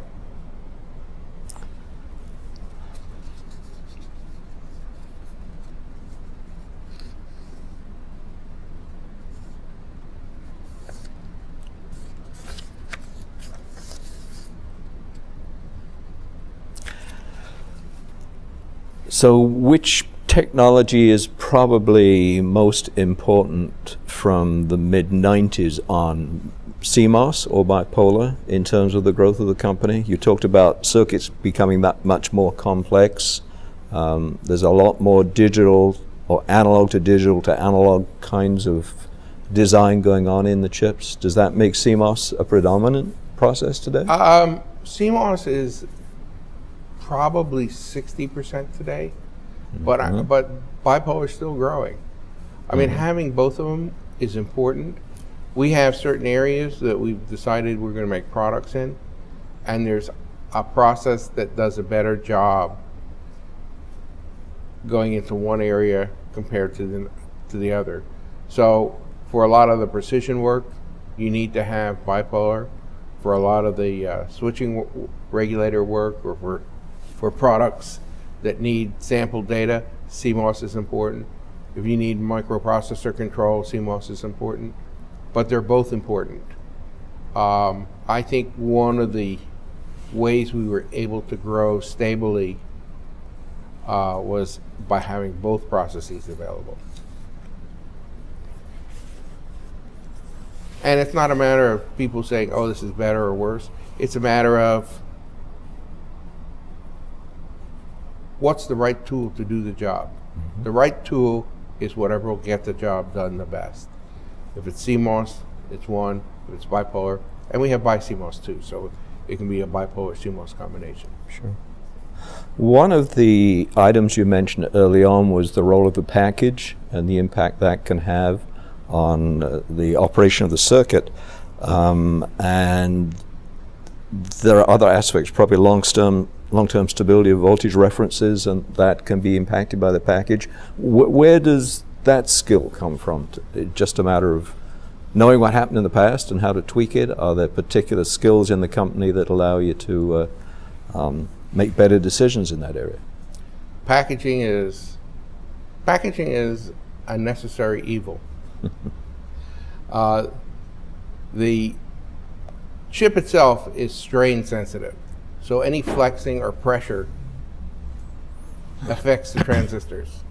So which technology is probably most important from the mid-90s on? CMOS or bipolar in terms of the growth of the company? You talked about circuits becoming that much more complex. There's a lot more digital or analog to analog kinds of design going on in the chips. Does that make CMOS a predominant process today? CMOS is probably 60% today, but bipolar is still growing. I mean, having both of them is important, We have certain areas that we've decided we're going to make products in, and there's a process that does a better job going into one area compared to the other. So for a lot of the precision work, you need to have bipolar. For a lot of the switching regulator work, or for products that need sample data, CMOS is important. If you need microprocessor control, CMOS is important. But they're both important. I think one of the ways we were able to grow stably was by having both processes available. And it's not a matter of people saying, oh, this is better or worse. It's a matter of what's the right tool to do the job. Mm-hmm. The right tool is whatever will get the job done the best. If it's CMOS, it's one. If it's bipolar, and we have bi-CMOS too, so it can be a bipolar CMOS combination. Sure. One of the items you mentioned early on was the role of the package and the impact that can have on the operation of the circuit. And there are other aspects, probably long-term stability of voltage references, and that can be impacted by the package. Where does that skill come from? Just a matter of knowing what happened in the past and how to tweak it? Are there particular skills in the company that allow you to make better decisions in that area? Packaging is a necessary evil. The chip itself is strain sensitive, so any flexing or pressure affects the transistors.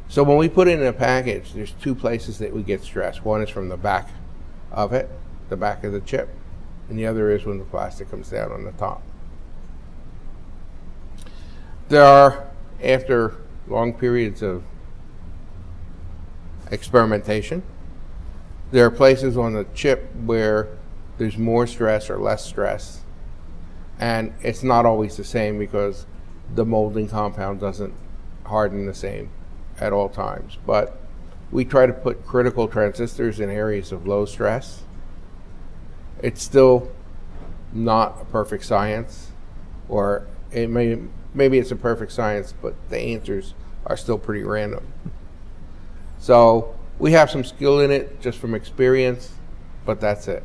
So when we put it in a package, there's two places that we get stress. One is from the back of it, the back of the chip, and the other is when the plastic comes down on the top. There are, after long periods of experimentation, there are places on the chip where there's more stress or less stress, and it's not always the same because the molding compound doesn't harden the same at all times. But we try to put critical transistors in areas of low stress. It's still not a perfect science, or maybe it's a perfect science, but the answers are still pretty random. So we have some skill in it just from experience, but that's it.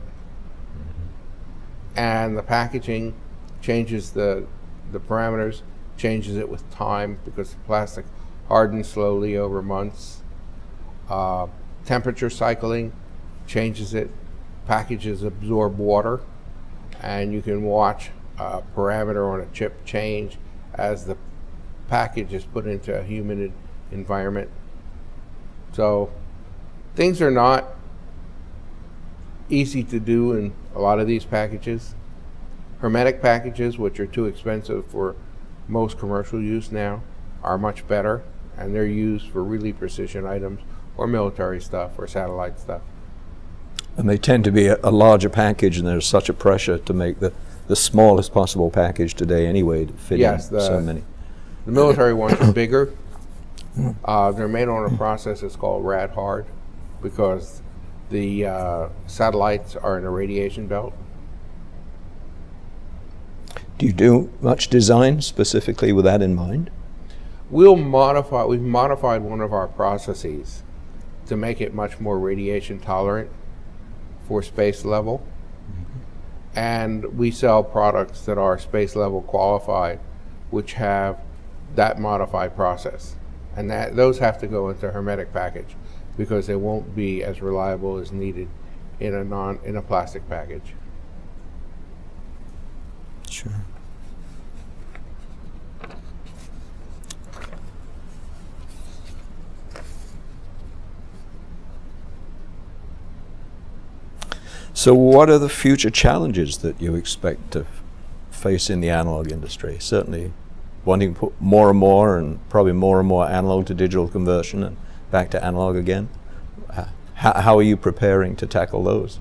And the packaging changes the parameters, changes it with time because the plastic hardens slowly over months. Temperature cycling changes it. Packages absorb water, and you can watch a parameter on a chip change as the package is put into a humid environment. So things are not easy to do in a lot of these packages. Hermetic packages, which are too expensive for most commercial use now, are much better, and they're used for really precision items or military stuff or satellite stuff. And they tend to be a larger package, and there's such a pressure to make the smallest possible package today anyway to fit in so many. The military ones are bigger. They're made on a process that's called rad hard because the satellites are in a radiation belt. Do you do much design specifically with that in mind? We've modified one of our processes to make it much more radiation tolerant for space level. Mm-hmm. And we sell products that are space level qualified, which have that modified process. And those have to go into a hermetic package because they won't be as reliable as needed in a plastic package. Sure. So what are the future challenges that you expect to face in the analog industry? Certainly wanting to put more and more analog to digital conversion and back to analog again. How are you preparing to tackle those?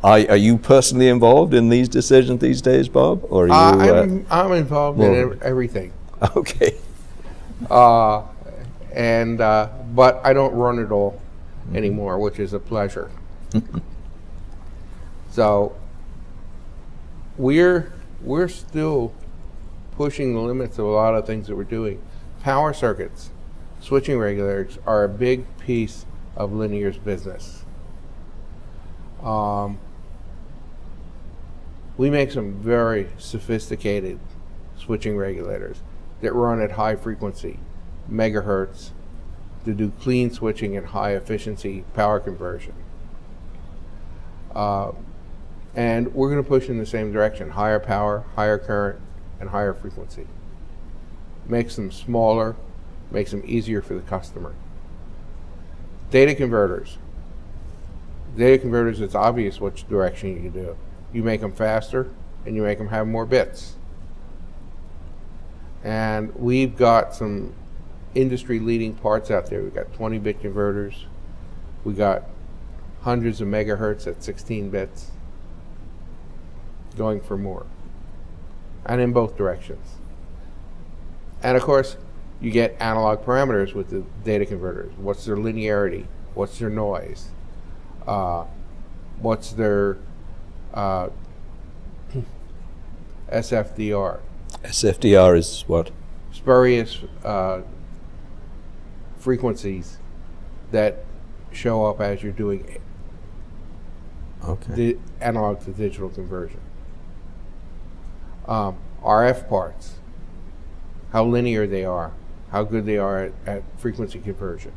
Are you personally involved in these decisions these days, Bob? Or are you, I'm involved in everything. Okay. But I don't run it all anymore, which is a pleasure. So we're still pushing the limits of a lot of things that we're doing. Power circuits, switching regulators are a big piece of Linear's business. We make some very sophisticated switching regulators that run at high frequency, megahertz, to do clean switching and high efficiency power conversion. And we're going to push in the same direction: higher power, higher current, and higher frequency. Makes them smaller, makes them easier for the customer. Data converters. Data converters, it's obvious which direction you do. You make them faster, and you make them have more bits. And we've got some industry-leading parts out there. We've got 20-bit converters. We got hundreds of megahertz at 16 bits, going for more, and in both directions. And of course, you get analog parameters with the data converters. What's their linearity? What's their noise? What's their SFDR? SFDR is what? Spurious frequencies that show up as you're doing the analog to digital conversion. RF parts, how linear they are, how good they are at frequency conversion.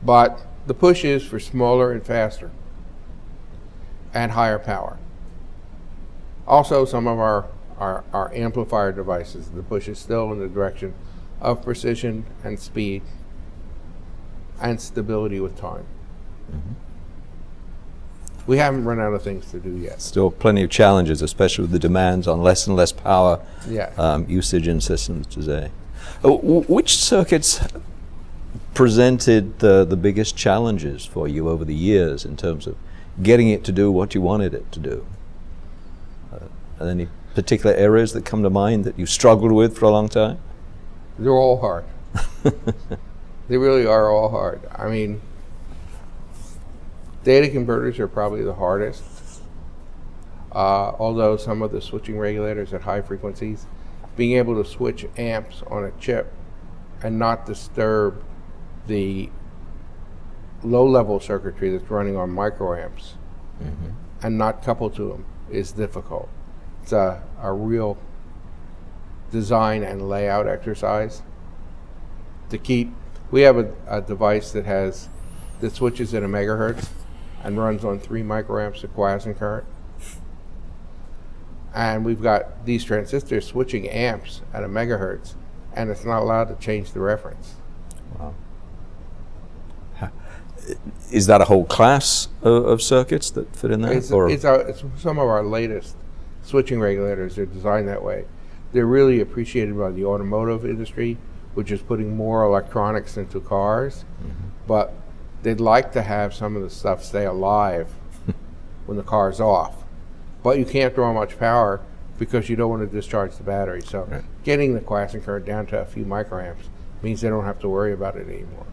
But the push is for smaller and faster and higher power. Also, some of our amplifier devices, the push is still in the direction of precision and speed and stability with time. Mm-hmm. We haven't run out of things to do yet. Still plenty of challenges, especially with the demands on less and less power usage in systems today. Which circuits presented the biggest challenges for you over the years in terms of getting it to do what you wanted it to do? Are there any particular areas that come to mind that you struggled with for a long time? They're all hard. They really are all hard. I mean, data converters are probably the hardest. Although some of the switching regulators at high frequencies, being able to switch amps on a chip and not disturb the low-level circuitry that's running on microamps and not couple to them is difficult. It's a real design and layout exercise to keep. We have a device that switches at a megahertz and runs on 3 microamps of quiescent current. And we've got these transistors switching amps at a megahertz, and it's not allowed to change the reference. Wow. Is that a whole class of circuits that fit in there? It's some of our latest switching regulators are designed that way. They're really appreciated by the automotive industry, which is putting more electronics into cars, but they'd like to have some of the stuff stay alive when the car's off. But you can't draw much power because you don't want to discharge the battery. So getting the quiescent current down to a few microamps means they don't have to worry about it anymore.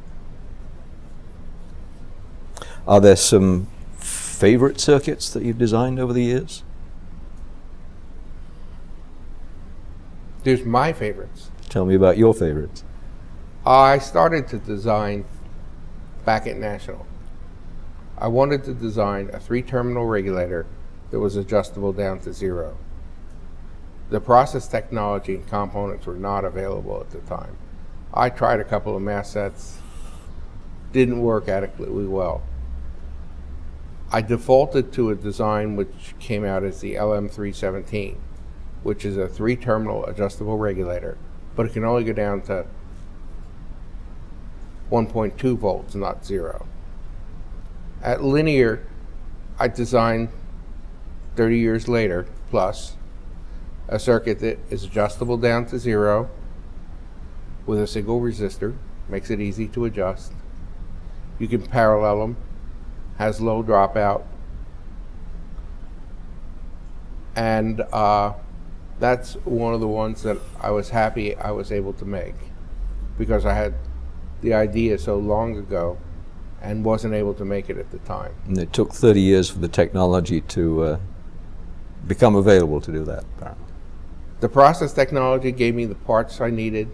Are there some favorite circuits that you've designed over the years? There's my favorites. Tell me about your favorites. I started to design back at National. I wanted to design a 3-terminal regulator that was adjustable down to 0. The process technology and components were not available at the time. I tried a couple of mask sets, didn't work adequately well. I defaulted to a design which came out as the LM317, which is a 3-terminal adjustable regulator, but it can only go down to 1.2 volts, not 0. At Linear, I designed 30 years later, plus, a circuit that is adjustable down to 0 with a single resistor, makes it easy to adjust. You can parallel them, has low dropout, and that's one of the ones that I was happy I was able to make because I had the idea so long ago and wasn't able to make it at the time. And it took 30 years for the technology to become available to do that, apparently. The process technology gave me the parts I needed,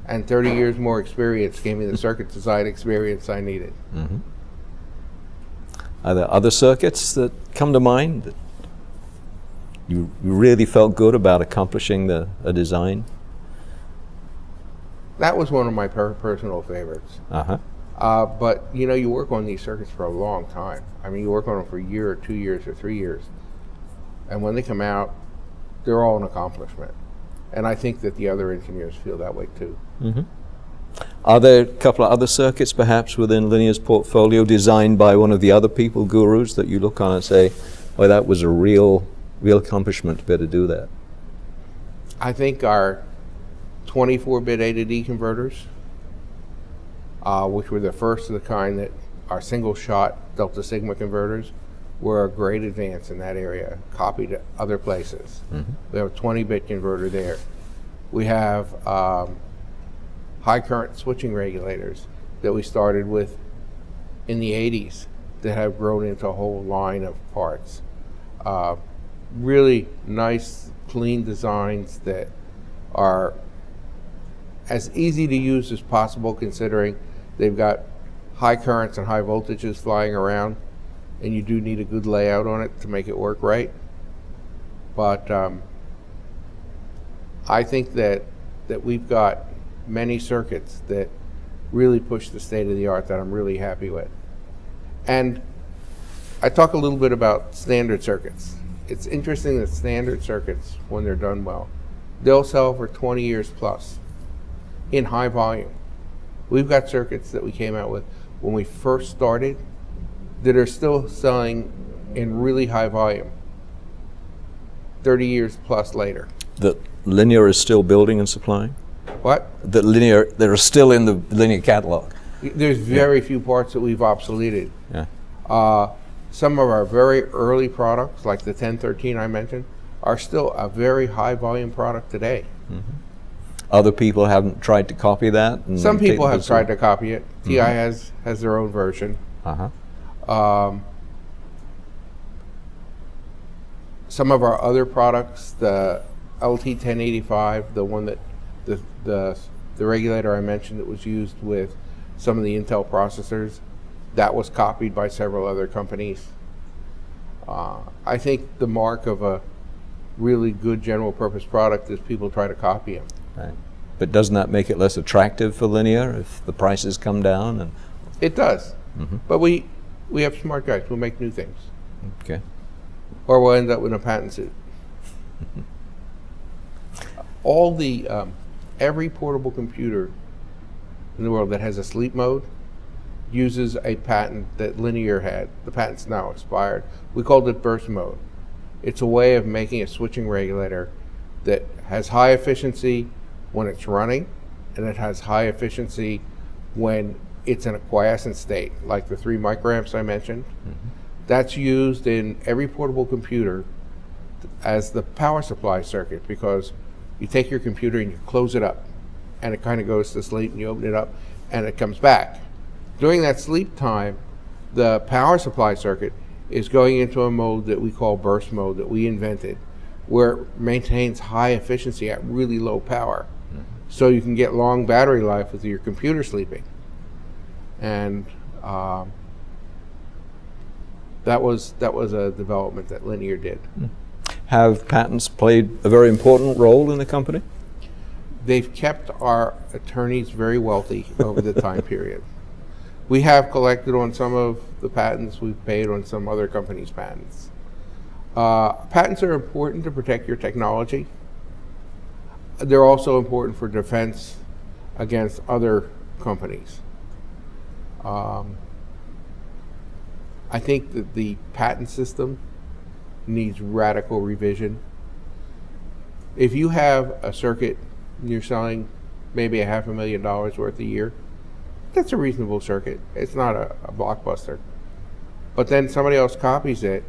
and 30 years more experience gave me the circuit design experience I needed. Mm-hmm. Are there other circuits that come to mind that you really felt good about accomplishing a design? That was one of my personal favorites. Uh-huh. But you work on these circuits for a long time. I mean, you work on them for a year or 2 years or 3 years. And when they come out, they're all an accomplishment. And I think that the other engineers feel that way too. Mm-hmm. Are there a couple of other circuits perhaps within Linear's portfolio designed by one of the other people, gurus, that you look on and say, well, that was a real accomplishment to be able to do that? I think our 24-bit A to D converters, which were the first of the kind that are single-shot Delta Sigma converters, were a great advance in that area, copied to other places. Mm-hmm. We have a 20-bit converter there. We have high current switching regulators that we started with in the 80s that have grown into a whole line of parts. Really nice, clean designs that are as easy to use as possible, considering they've got high currents and high voltages flying around, and you do need a good layout on it to make it work right. But I think that we've got many circuits that really push the state of the art that I'm really happy with. And I talk a little bit about standard circuits. It's interesting that standard circuits, when they're done well, they'll sell for 20 years plus in high volume. We've got circuits that we came out with when we first started that are still selling in really high volume 30 years plus later. That Linear is still building and supplying? What? That are still in the Linear catalog? There's very few parts that we've obsoleted. Yeah. Some of our very early products, like the 1013 I mentioned, are still a very high volume product today. Mm-hmm. Other people haven't tried to copy that? Some people have tried to copy it. Mm-hmm. TI has their own version. Uh-huh. Some of our other products, the LT1085, the one that the regulator I mentioned that was used with some of the Intel processors, that was copied by several other companies. I think the mark of a really good general purpose product is people try to copy them. Right. But doesn't that make it less attractive for Linear if the prices come down? And it does. Mm-hmm. But we have smart guys. We'll make new things. Okay. Or we'll end up with a patent suit. All the every portable computer in the world that has a sleep mode uses a patent that Linear had. The patent's now expired. We called it burst mode. It's a way of making a switching regulator that has high efficiency when it's running, and it has high efficiency when it's in a quiescent state, like the 3 microamps I mentioned. Mm-hmm. That's used in every portable computer as the power supply circuit, because you take your computer and you close it up, and it kind of goes to sleep, and you open it up, and it comes back. During that sleep time, the power supply circuit is going into a mode that we call burst mode that we invented, where it maintains high efficiency at really low power. Mm-hmm. So you can get long battery life with your computer sleeping. And that was a development that Linear did. Have patents played a very important role in the company? They've kept our attorneys very wealthy over the time period. We have collected on some of the patents. We've paid on some other companies' patents. Patents are important to protect your technology. They're also important for defense against other companies. I think that the patent system needs radical revision. If you have a circuit and you're selling maybe $500,000 worth a year, that's a reasonable circuit. It's not a blockbuster. But then somebody else copies it.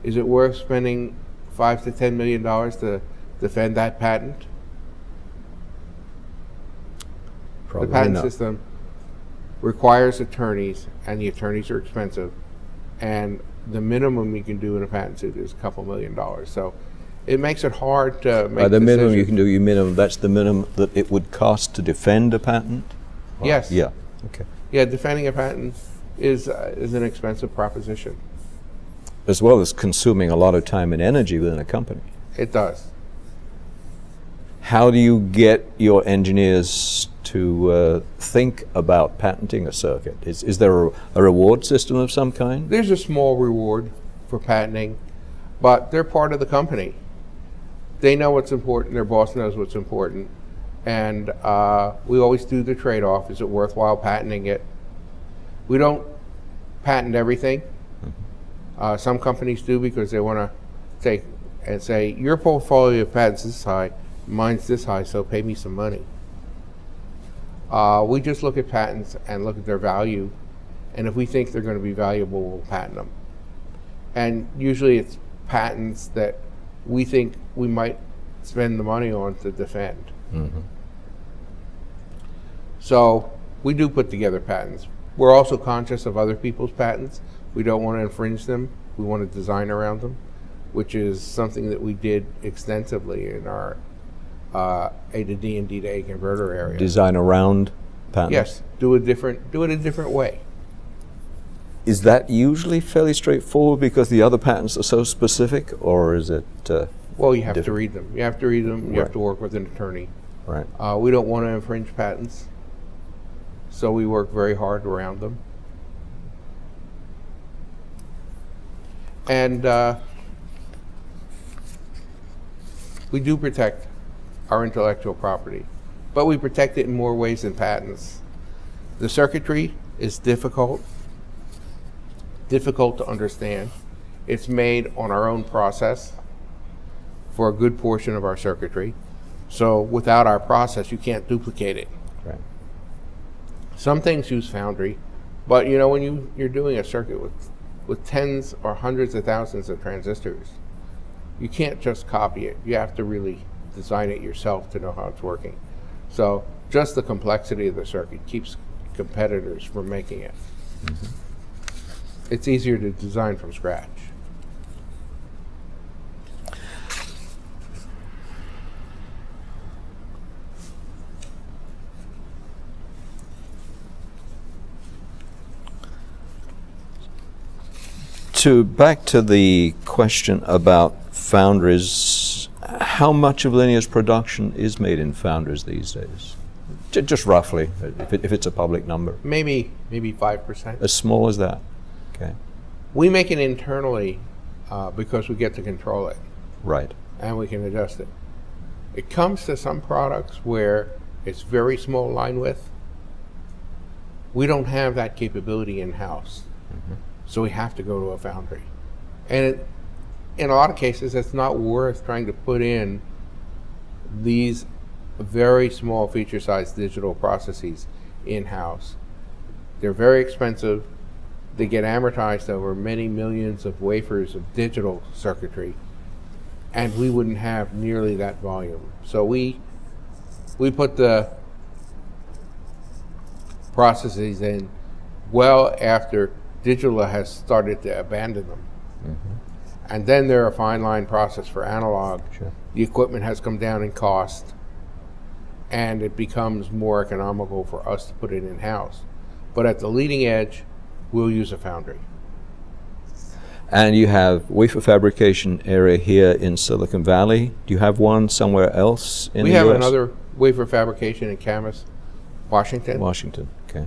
Is it worth spending $5 to $10 million to defend that patent? Probably the patent not. system requires attorneys, and the attorneys are expensive, and the minimum you can do in a patent suit is a couple $1 million. So it makes it hard to make the minimum decisions. you can do, that's the minimum that it would cost to defend a patent? Yes. Yeah, okay. Yeah, defending a patent is an expensive proposition. As well as consuming a lot of time and energy within a company. It does. How do you get your engineers to think about patenting a circuit? Is there a reward system of some kind? There's a small reward for patenting, but they're part of the company. They know what's important, their boss knows what's important, and we always do the trade-off. Is it worthwhile patenting it? We don't patent everything. Some companies do because they want to take and say, your portfolio of patents is this high, mine's this high, so pay me some money. We just look at patents and look at their value, and if we think they're going to be valuable, we'll patent them. And usually it's patents that we think we might spend the money on to defend. Mm-hmm. So we do put together patents. We're also conscious of other people's patents. We don't want to infringe them. We want to design around them, which is something that we did extensively in our A to D and D to A converter area. Design around patents? Yes, do it a different way. Is that usually fairly straightforward because the other patents are so specific, or is it? Well, you have to read them. You have to read them. You Right. have to work with an attorney. Right. We don't want to infringe patents, so we work very hard around them. And we do protect our intellectual property, but we protect it in more ways than patents. The circuitry is difficult to understand. It's made on our own process for a good portion of our circuitry. So without our process, you can't duplicate it. Right. Some things use foundry, but you know, when you're doing a circuit with tens or hundreds of thousands of transistors, you can't just copy it. You have to really design it yourself to know how it's working. So just the complexity of the circuit keeps competitors from making it. Mm-hmm. It's easier to design from scratch. Back to the question about foundries, how much of Linear's production is made in foundries these days? Just roughly, if it's a public number. Maybe 5%. As small as that? Okay. We make it internally because we get to control it. Right. And we can adjust it. It comes to some products where it's very small line width. We don't have that capability in-house. Mm-hmm. So we have to go to a foundry. And in a lot of cases, it's not worth trying to put in these very small feature size digital processes in-house. They're very expensive. They get amortized over many millions of wafers of digital circuitry, and we wouldn't have nearly that volume. So we put the processes in well after digital has started to abandon them. Mm-hmm. And then they're a fine line process for analog. Sure. The equipment has come down in cost, and it becomes more economical for us to put it in-house. But at the leading edge, we'll use a foundry. And you have wafer fabrication area here in Silicon Valley. Do you have one somewhere else in the US? We have another wafer fabrication in Camas, Washington. Washington, okay.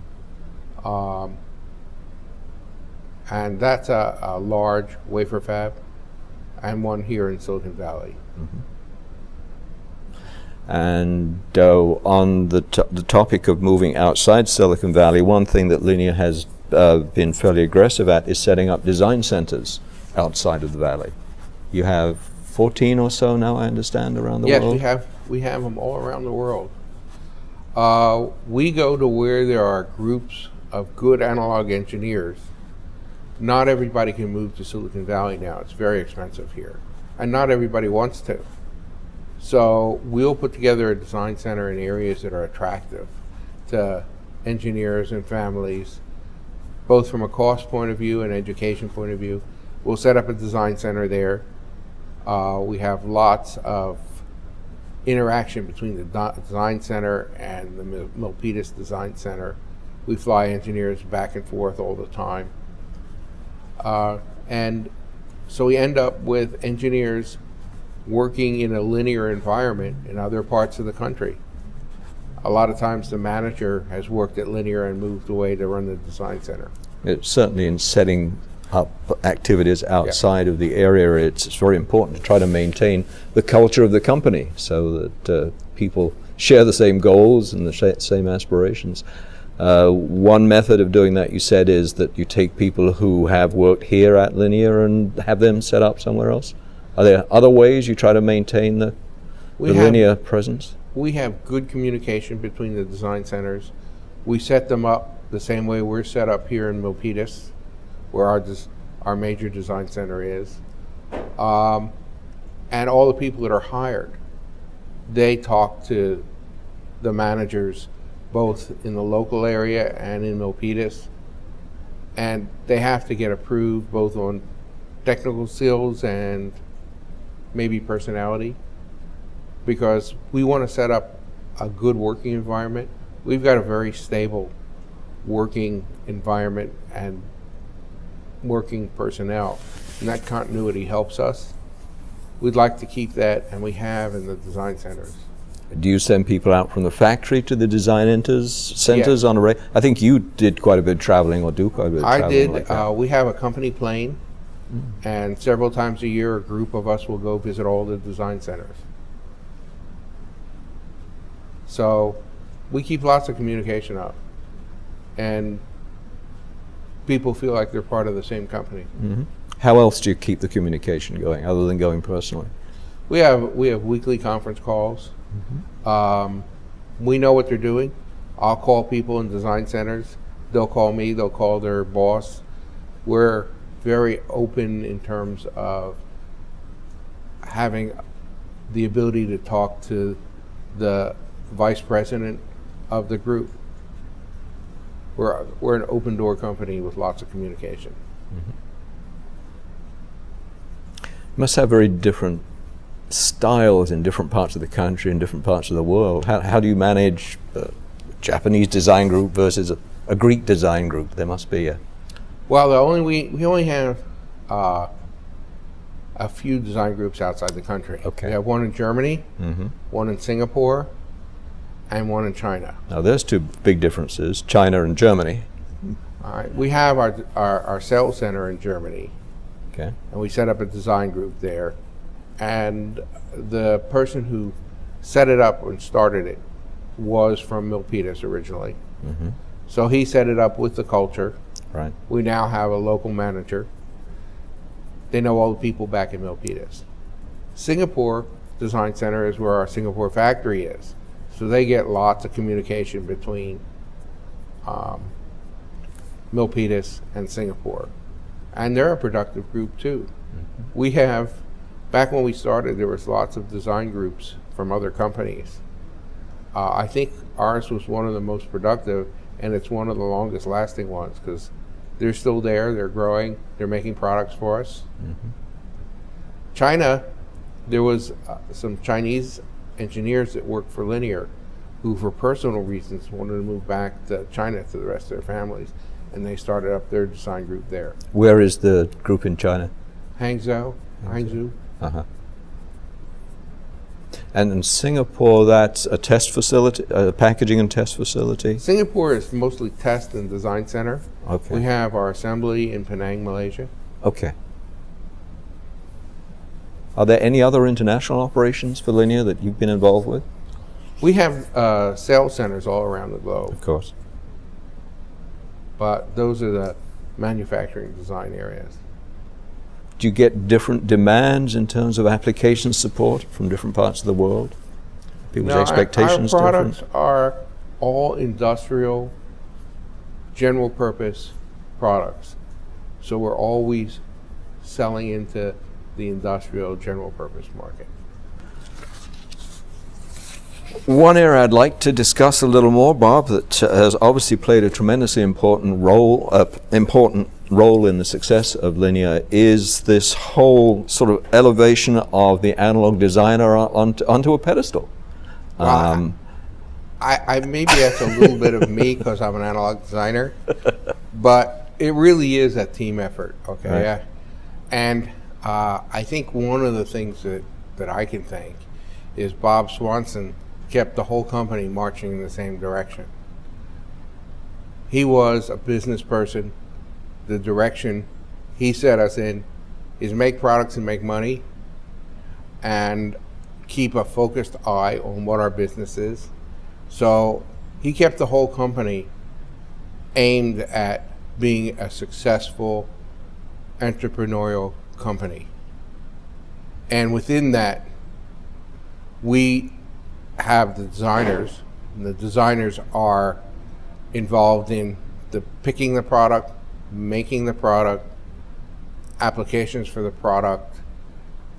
And that's a large wafer fab, and one here in Silicon Valley. Mm-hmm. And on the topic of moving outside Silicon Valley, one thing that Linear has been fairly aggressive at is setting up design centers outside of the valley. You have 14 or so now, I understand, around the world? Yes, we have them all around the world. We go to where there are groups of good analog engineers. Not everybody can move to Silicon Valley now. It's very expensive here. And not everybody wants to. So we'll put together a design center in areas that are attractive to engineers and families, both from a cost point of view and education point of view. We'll set up a design center there. We have lots of interaction between the design center and the Milpitas Design Center. We fly engineers back and forth all the time. And so we end up with engineers working in a linear environment in other parts of the country. A lot of times the manager has worked at Linear and moved away to run the design center. It's certainly in setting up activities outside of the area, it's very important to try to maintain the culture of the company so that people share the same goals and the same aspirations. One method of doing that, you said, is that you take people who have worked here at Linear and have them set up somewhere else. Are there other ways you try to maintain the Linear presence? We have good communication between the design centers. We set them up the same way we're set up here in Milpitas, where our major design center is. And all the people that are hired, they talk to the managers both in the local area and in Milpitas, and they have to get approved both on technical skills and maybe personality, because we want to set up a good working environment. We've got a very stable working environment and working personnel, and that continuity helps us. We'd like to keep that, and we have in the design centers. Do you send people out from the factory to the design centers Yes. on a regular? I think you did quite a bit of traveling, or do quite a bit of traveling. I did. Like that. We have a company plane, and several times a year a group of us will go visit all the design centers. So we keep lots of communication up, and people feel like they're part of the same company. Mm-hmm. How else do you keep the communication going, other than going personally? We have weekly conference calls. We know what they're doing. I'll call people in design centers. They'll call me. They'll call their boss. We're very open in terms of having the ability to talk to the vice president of the group. We're an open door company with lots of communication. Mm-hmm. Must have very different styles in different parts of the country and different parts of the world. How do you manage a Japanese design group versus a Greek design group? There must be a... Well, we only have a few design groups outside the country. Okay. We have one in Germany, Mm-hmm. one in Singapore, and one in China. Now there's two big differences, China and Germany. All right. We have our sales center in Germany, Okay. and we set up a design group there. And the person who set it up and started it was from Milpitas originally. Mm-hmm. So he set it up with the culture. Right. We now have a local manager. They know all the people back in Milpitas. Singapore Design Center is where our Singapore factory is. So they get lots of communication between Milpitas and Singapore. And they're a productive group too. Mm-hmm. We have, back when we started, there was lots of design groups from other companies. I think ours was one of the most productive, and it's one of the longest lasting ones because they're still there, they're growing, they're making products for us. Mm-hmm. China, there was some Chinese engineers that worked for Linear who for personal reasons wanted to move back to China to the rest of their families, and they started up their design group there. Where is the group in China? Hangzhou. Uh-huh. And in Singapore, that's a test facility, a packaging and test facility? Singapore is mostly test and design center. Okay. We have our assembly in Penang, Malaysia. Okay. Are there any other international operations for Linear that you've been involved with? We have sales centers all around the globe, Of course. but those are the manufacturing design areas. Do you get different demands in terms of application support from different parts of the world? People's expectations our different? products are all industrial, general purpose products. So we're always selling into the industrial general purpose market. One area I'd like to discuss a little more, Bob, that has obviously played a tremendously important role in the success of Linear is this whole sort of elevation of the analog designer onto a pedestal. Well, I maybe that's a little bit of me because I'm an analog designer, but it really is a team effort. Okay, Right. And I think one of the things that I can thank is Bob Swanson kept the whole company marching in the same direction. He was a business person. The direction he set us in is make products and make money and keep a focused eye on what our business is. So he kept the whole company aimed at being a successful entrepreneurial company. And within that, we have the designers, and the designers are involved in the picking the product, making the product, applications for the product,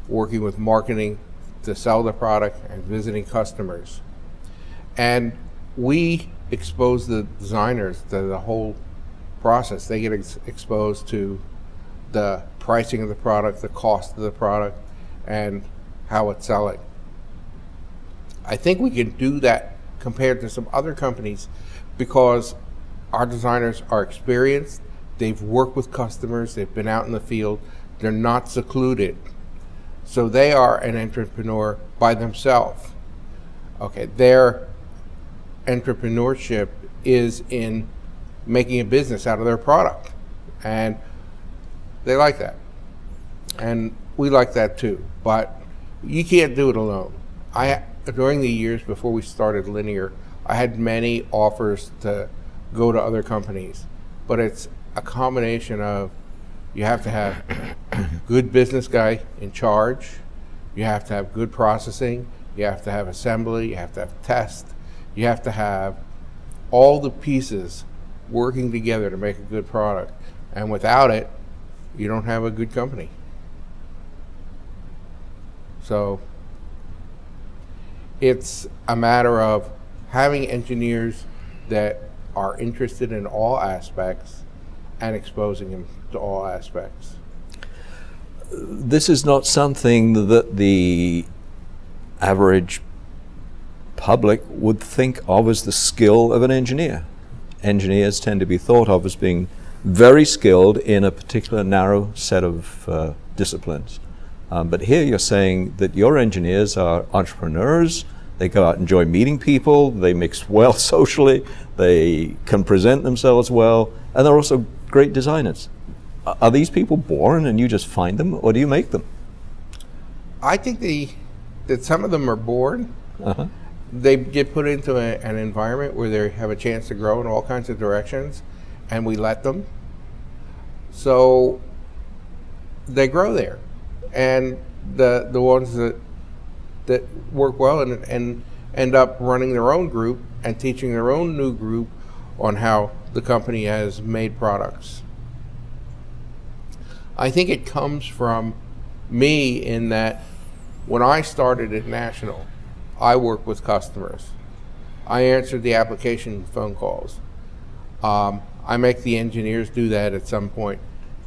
working with marketing to sell the product, and visiting customers. And we expose the designers to the whole process. They get exposed to the pricing of the product, the cost of the product, and how it's selling. I think we can do that compared to some other companies because our designers are experienced, they've worked with customers, they've been out in the field, they're not secluded. So they are an entrepreneur by themselves. Okay, their entrepreneurship is in making a business out of their product. And they like that. And we like that too. But you can't do it alone. During the years before we started Linear, I had many offers to go to other companies. But it's a combination of you have to have a good business guy in charge, you have to have good processing, you have to have assembly, you have to have test, you have to have all the pieces working together to make a good product. And without it, you don't have a good company. So it's a matter of having engineers that are interested in all aspects and exposing them to all aspects. This is not something that the average public would think of as the skill of an engineer. Engineers tend to be thought of as being very skilled in a particular narrow set of disciplines. But here you're saying that your engineers are entrepreneurs, they go out and enjoy meeting people, they mix well socially, they can present themselves well, and they're also great designers. Are these people born and you just find them, or do you make them? I think that some of them are born. Uh-huh. They get put into an environment where they have a chance to grow in all kinds of directions, and we let them. So they grow there. And the ones that work well and end up running their own group and teaching their own new group on how the company has made products. I think it comes from me in that when I started at National, I worked with customers. I answered the application phone calls. I make the engineers do that at some point.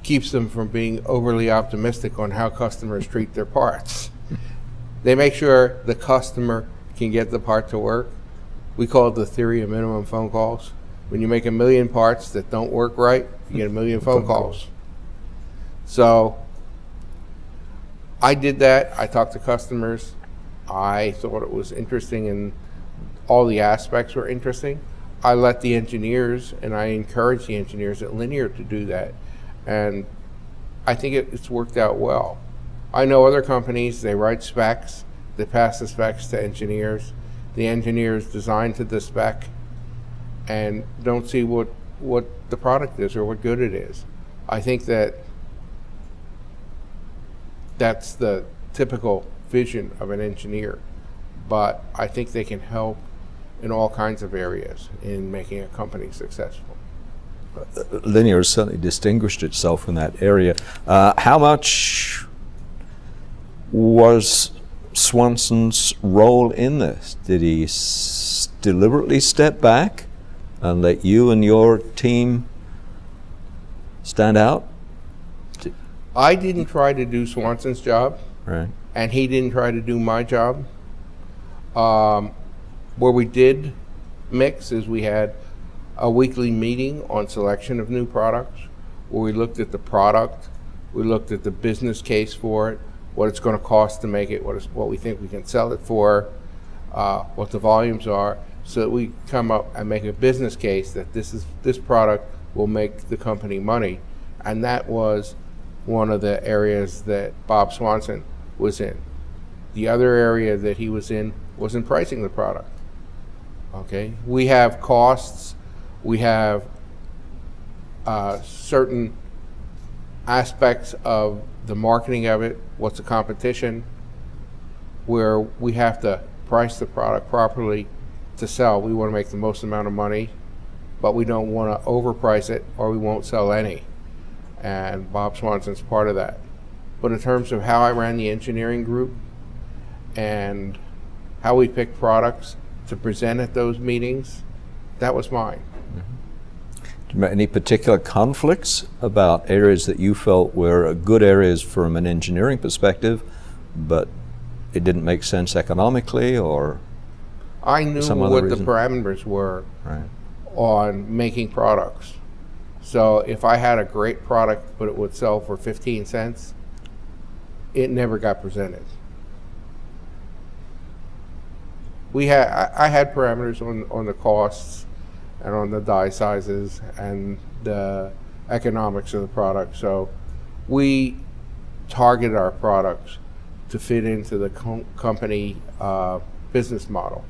Keeps them from being overly optimistic on how customers treat their parts. They make sure the customer can get the part to work. We call it the theory of minimum phone calls. When you make 1 million parts that don't work right, you get 1 million phone calls. So I did that. I talked to customers. I thought it was interesting and all the aspects were interesting. I let the engineers and I encourage the engineers at Linear to do that. And I think it's worked out well. I know other companies, they write specs, they pass the specs to engineers. The engineers design to the spec and don't see what the product is or what good it is. I think that's the typical vision of an engineer, but I think they can help in all kinds of areas in making a company successful. Linear has certainly distinguished itself in that area. How much was Swanson's role in this? Did he deliberately step back and let you and your team stand out? I didn't try to do Swanson's job, Right. and he didn't try to do my job. Where we did mix is we had a weekly meeting on selection of new products, where we looked at the product, we looked at the business case for it, what it's going to cost to make it, what we think we can sell it for, what the volumes are, so that we come up and make a business case that this product will make the company money. And that was one of the areas that Bob Swanson was in. The other area that he was in pricing the product. Okay, we have costs, we have certain aspects of the marketing of it, what's the competition, where we have to price the product properly to sell. We want to make the most amount of money, but we don't want to overprice it or we won't sell any. And Bob Swanson's part of that. But in terms of how I ran the engineering group and how we picked products to present at those meetings, that was mine. Any particular conflicts about areas that you felt were good areas from an engineering perspective, but it didn't make sense economically, or I knew some other what reason? the parameters were Right. on making products. So if I had a great product but it would sell for 15 cents, it never got presented. I had parameters on the costs and on the die sizes and the economics of the product. So we target our products to fit into the company business model.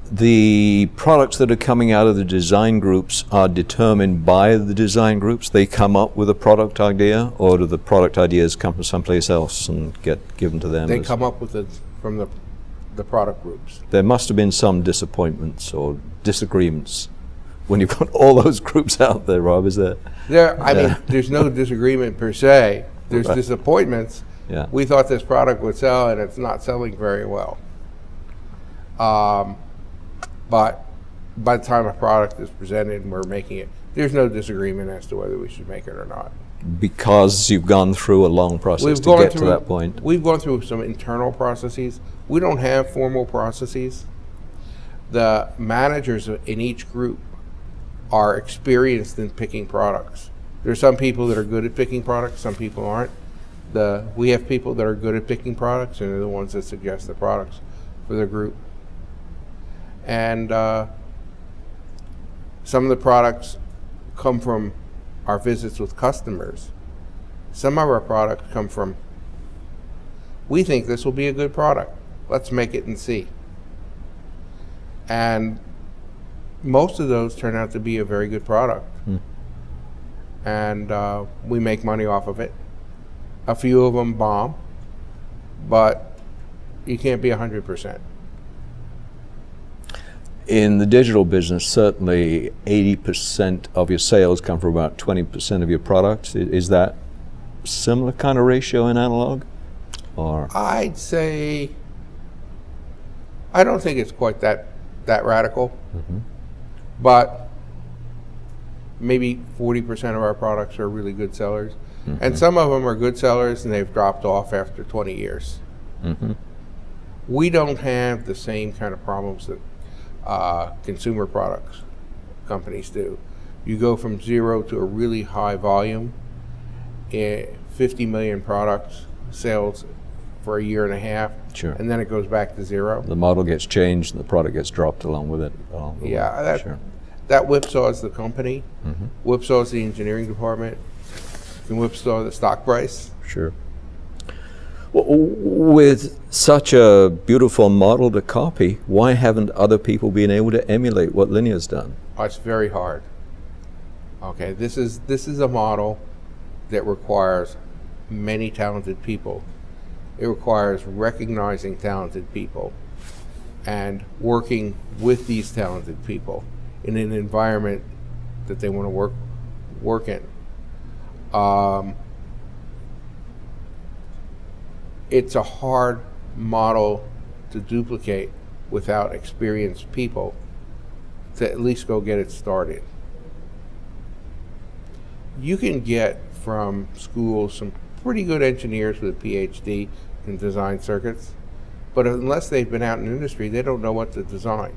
The products that are coming out of the design groups are determined by the design groups. They come up with a product idea, or do the product ideas come from someplace else and get given to them? They come up with it from the product groups. There must have been some disappointments or disagreements when you've got all those groups out there, Rob, is there? I mean, there's no disagreement per se. There's disappointments. Yeah. We thought this product would sell, and it's not selling very well. But by the time a product is presented and we're making it, there's no disagreement as to whether we should make it or not. Because you've gone through a long process to get to that point. We've gone through some internal processes. We don't have formal processes. The managers in each group are experienced in picking products. There's some people that are good at picking products, some people aren't. We have people that are good at picking products, and they're the ones that suggest the products for the group. And some of the products come from our visits with customers. Some of our products come from, we think this will be a good product. Let's make it and see. And most of those turn out to be a very good product. And we make money off of it. A few of them bomb, but you can't be 100%. In the digital business, certainly 80% of your sales come from about 20% of your products. Is that similar kind of ratio in analog? Or I'd say, I don't think it's quite that radical, but maybe 40% of our products are really good sellers. And some of them are good sellers and they've dropped off after 20 years. We don't have the same kind of problems that consumer products companies do. You go from zero to a really high volume, 50 million products sales for a year and a half, Sure. and then it goes back to zero. the model gets changed and the product gets dropped along with it. Yeah, Sure. that whipsaws the company, whipsaws the engineering department, and whipsaw the stock price. Sure. With such a beautiful model to copy, why haven't other people been able to emulate what Linear's done? Oh, it's very hard. Okay, this is a model that requires many talented people. It requires recognizing talented people and working with these talented people in an environment that they want to work in. it's a hard model to duplicate without experienced people to at least go get it started. You can get from school some pretty good engineers with a PhD in design circuits, but unless they've been out in industry, they don't know what to design.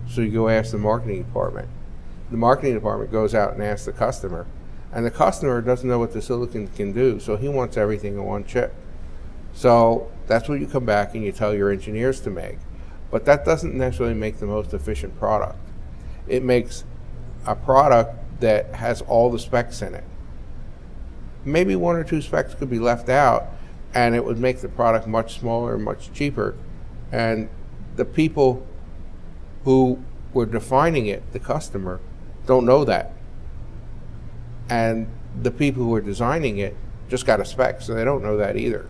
So you go ask the marketing department. The marketing department goes out and asks the customer, and the customer doesn't know what the silicon can do, so he wants everything in one chip. So that's what you come back and you tell your engineers to make. But that doesn't necessarily make the most efficient product. It makes a product that has all the specs in it. Maybe one or two specs could be left out, and it would make the product much smaller and much cheaper. And the people who were defining it, the customer, don't know that. And the people who are designing it just got a spec, so they don't know that either.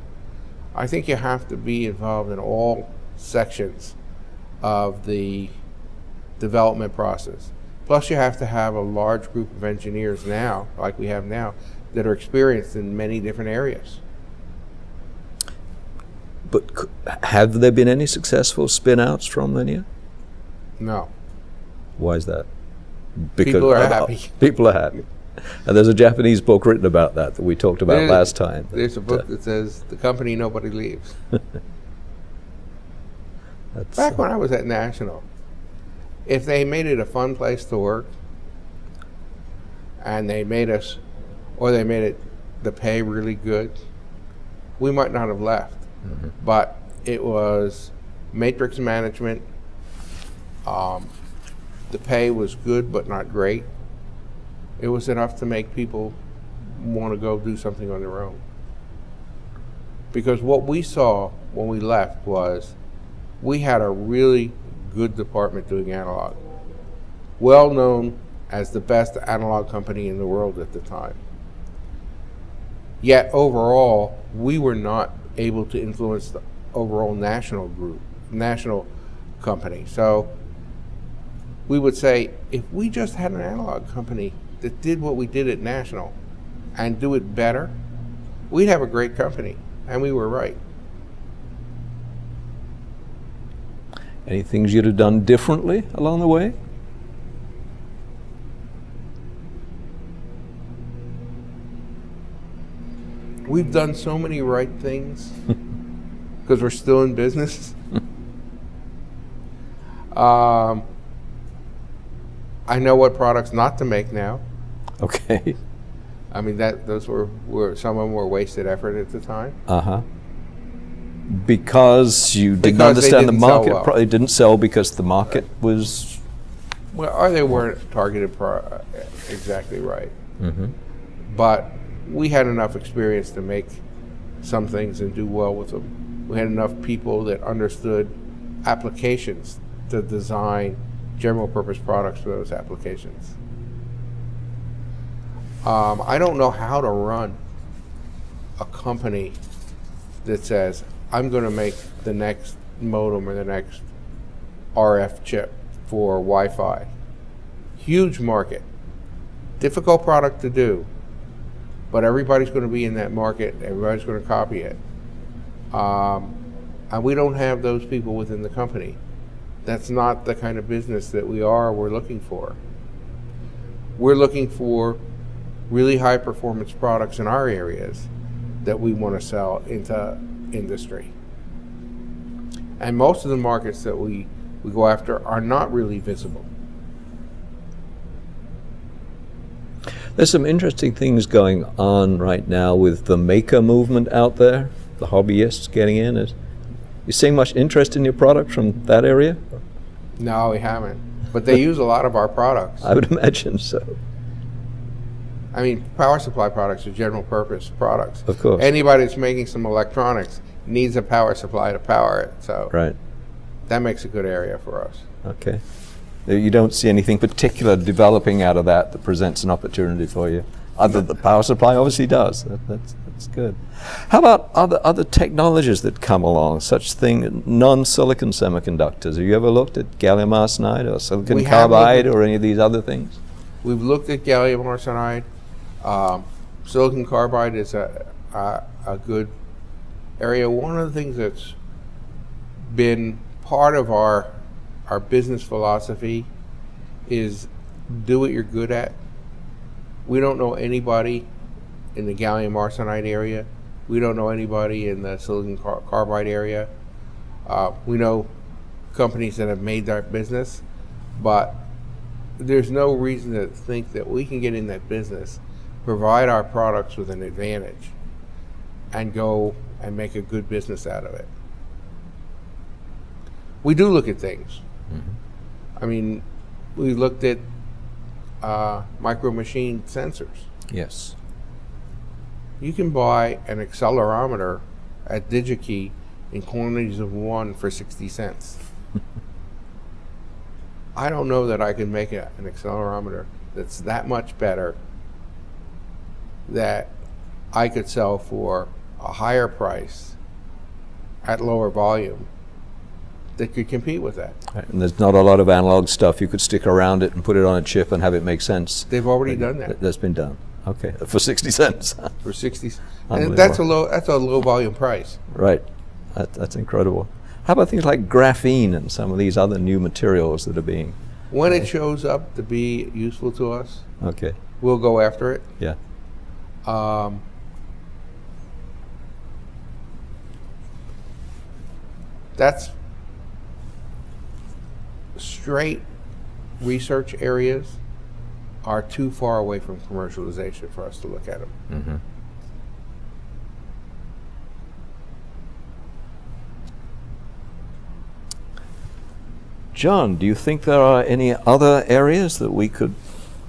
I think you have to be involved in all sections of the development process. Plus you have to have a large group of engineers now, like we have now, that are experienced in many different areas. But have there been any successful spin-outs from Linear? No. Why is that? People are happy. People are happy. And there's a Japanese book written about that we talked about last time. There's a book that says, "The company nobody leaves." Back when I was at National, if they made it a fun place to work, and they made it the pay really good, we might not have left. Mm-hmm. But it was matrix management. The pay was good, but not great. It was enough to make people want to go do something on their own. Because what we saw when we left was we had a really good department doing analog. Well known as the best analog company in the world at the time. Yet overall, we were not able to influence the overall national company. So we would say, if we just had an analog company that did what we did at National and do it better, we'd have a great company. And we were right. Any things you'd have done differently along the way? We've done so many right things because we're still in business. I know what products not to make now. Okay. I mean, those were some of them were wasted effort at the time. Uh-huh. Because you didn't understand the market. Well. Probably didn't sell because the market was... Well, or they weren't targeted exactly right. Mm-hmm. But we had enough experience to make some things and do well with them. We had enough people that understood applications to design general purpose products for those applications. I don't know how to run a company that says, I'm going to make the next modem or the next RF chip for Wi-Fi. Huge market. Difficult product to do, but everybody's going to be in that market. Everybody's going to copy it. And we don't have those people within the company. That's not the kind of business that we're looking for. We're looking for really high performance products in our areas that we want to sell into industry. And most of the markets that we go after are not really visible. There's some interesting things going on right now with the maker movement out there, the hobbyists getting in. You seeing much interest in your product from that area? No, we haven't. But they use a lot of our products. I would imagine so. I mean, power supply products are general purpose products. Of course. Anybody that's making some electronics needs a power supply to power it. So right. That makes a good area for us. Okay. You don't see anything particular developing out of that presents an opportunity for you? Other the power supply obviously does. That's good. How about other technologies that come along, such thing, non-silicon semiconductors? Have you ever looked at gallium arsenide or silicon carbide or any of these other things? We've looked at gallium arsenide. Silicon carbide is a good area. One of the things that's been part of our business philosophy is do what you're good at. We don't know anybody in the gallium arsenide area. We don't know anybody in the silicon carbide area. We know companies that have made that business, but there's no reason to think that we can get in that business, provide our products with an advantage, and go and make a good business out of it. We do look at things. I mean, we looked at micro machine sensors. Yes. You can buy an accelerometer at DigiKey in quantities of 1 for 60 cents. I don't know that I can make an accelerometer that's that much better that I could sell for a higher price at lower volume that could compete with that. And there's not a lot of analog stuff. You could stick around it and put it on a chip and have it make sense. They've already done that. That's been done. Okay, for 60 cents. For 60, and that's a low volume price. Right, that's incredible. How about things like graphene and some of these other new materials that are being? When it shows up to be useful to us, okay, we'll go after it. Yeah. That's straight research areas are too far away from commercialization for us to look at them. Mm-hmm. John, do you think there are any other areas that we could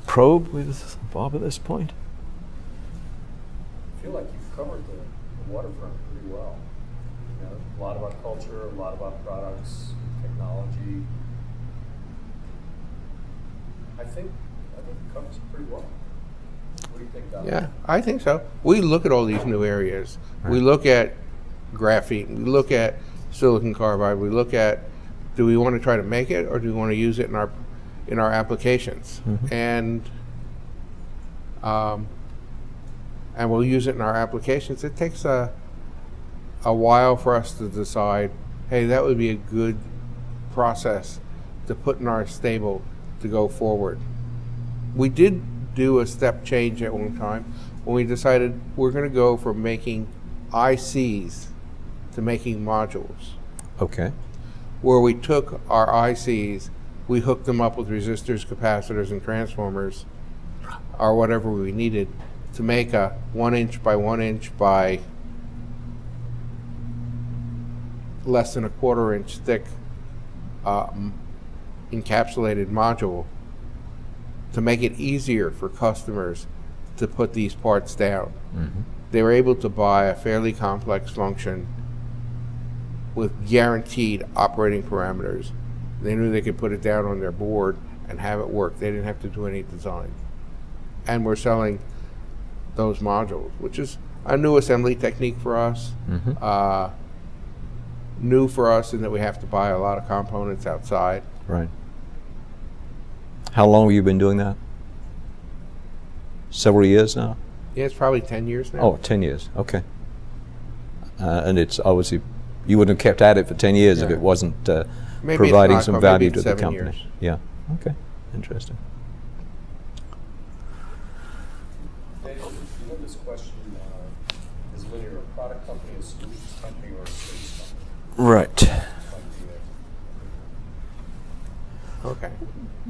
probe with Bob at this point? I feel like you've covered the waterfront pretty well. You know, a lot about culture, a lot about products, technology. I think it covers it pretty well. What do you think, Doc? Yeah, I think so. We look at all these new areas. Right. We look at graphene. We look at silicon carbide. We look at, do we want to try to make it, or do we want to use it in our applications? Mm-hmm. And we'll use it in our applications. It takes a while for us to decide, hey, that would be a good process to put in our stable to go forward. We did do a step change at one time when we decided we're going to go from making ICs to making modules. Okay. Where we took our ICs, we hooked them up with resistors, capacitors, and transformers, or whatever we needed to make a 1 inch by 1 inch by less than a 1/4 inch thick encapsulated module to make it easier for customers to put these parts down. Mm-hmm. They were able to buy a fairly complex function with guaranteed operating parameters. They knew they could put it down on their board and have it work. They didn't have to do any design. And we're selling those modules, which is a new assembly technique for us. Mm-hmm. New for us in that we have to buy a lot of components outside. Right. How long have you been doing that? Several years now? Yeah, it's probably 10 years now. Oh, 10 years. Okay. And it's obviously, you wouldn't have kept at it for 10 years if it wasn't providing some value to the company. Years. Yeah. Okay. Interesting. Daniel, you have this question, is Linear a product company, a solutions company, or a service company? Right. Okay.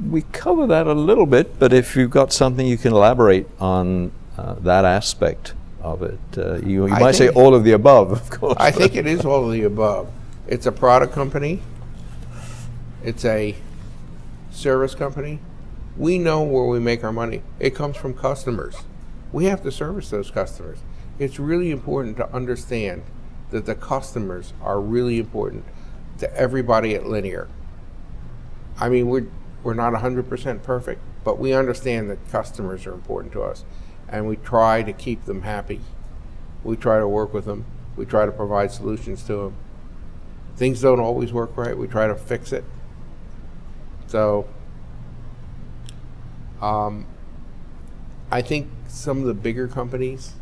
We cover that a little bit, but if you've got something you can elaborate on that aspect of it, you might say all of the above, of course. I think it is all of the above. It's a product company. It's a service company. We know where we make our money. It comes from customers. We have to service those customers. It's really important to understand that the customers are really important to everybody at Linear. I mean, we're not 100% perfect, but we understand that customers are important to us, and we try to keep them happy. We try to work with them. We try to provide solutions to them. Things don't always work right. We try to fix it. So I think some of the bigger companies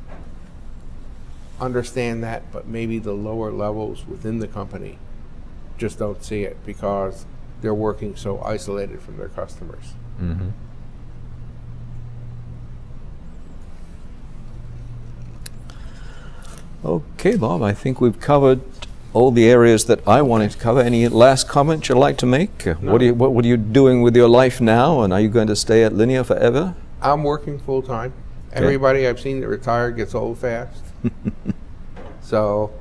understand that, but maybe the lower levels within the company just don't see it because they're working so isolated from their customers. Mm-hmm. Okay, Bob, I think we've covered all the areas that I wanted to cover. Any last comments you'd like to make? No. What are you doing with your life now, and are you going to stay at Linear forever? I'm working full time. Everybody I've seen that retired gets old fast. So,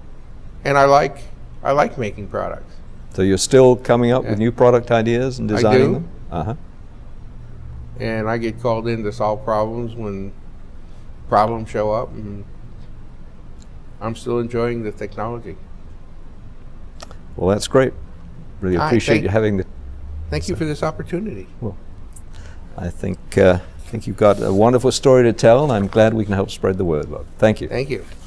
and I like making products. So you're still coming up with new product ideas and designing do. them? Uh-huh. And I get called in to solve problems when problems show up, and I'm still enjoying the technology. Well, that's great. Really All right, appreciate you having the... Thank you for this opportunity. Well, I think you've got a wonderful story to tell, and I'm glad we can help spread the word, Bob. Thank you. Thank you.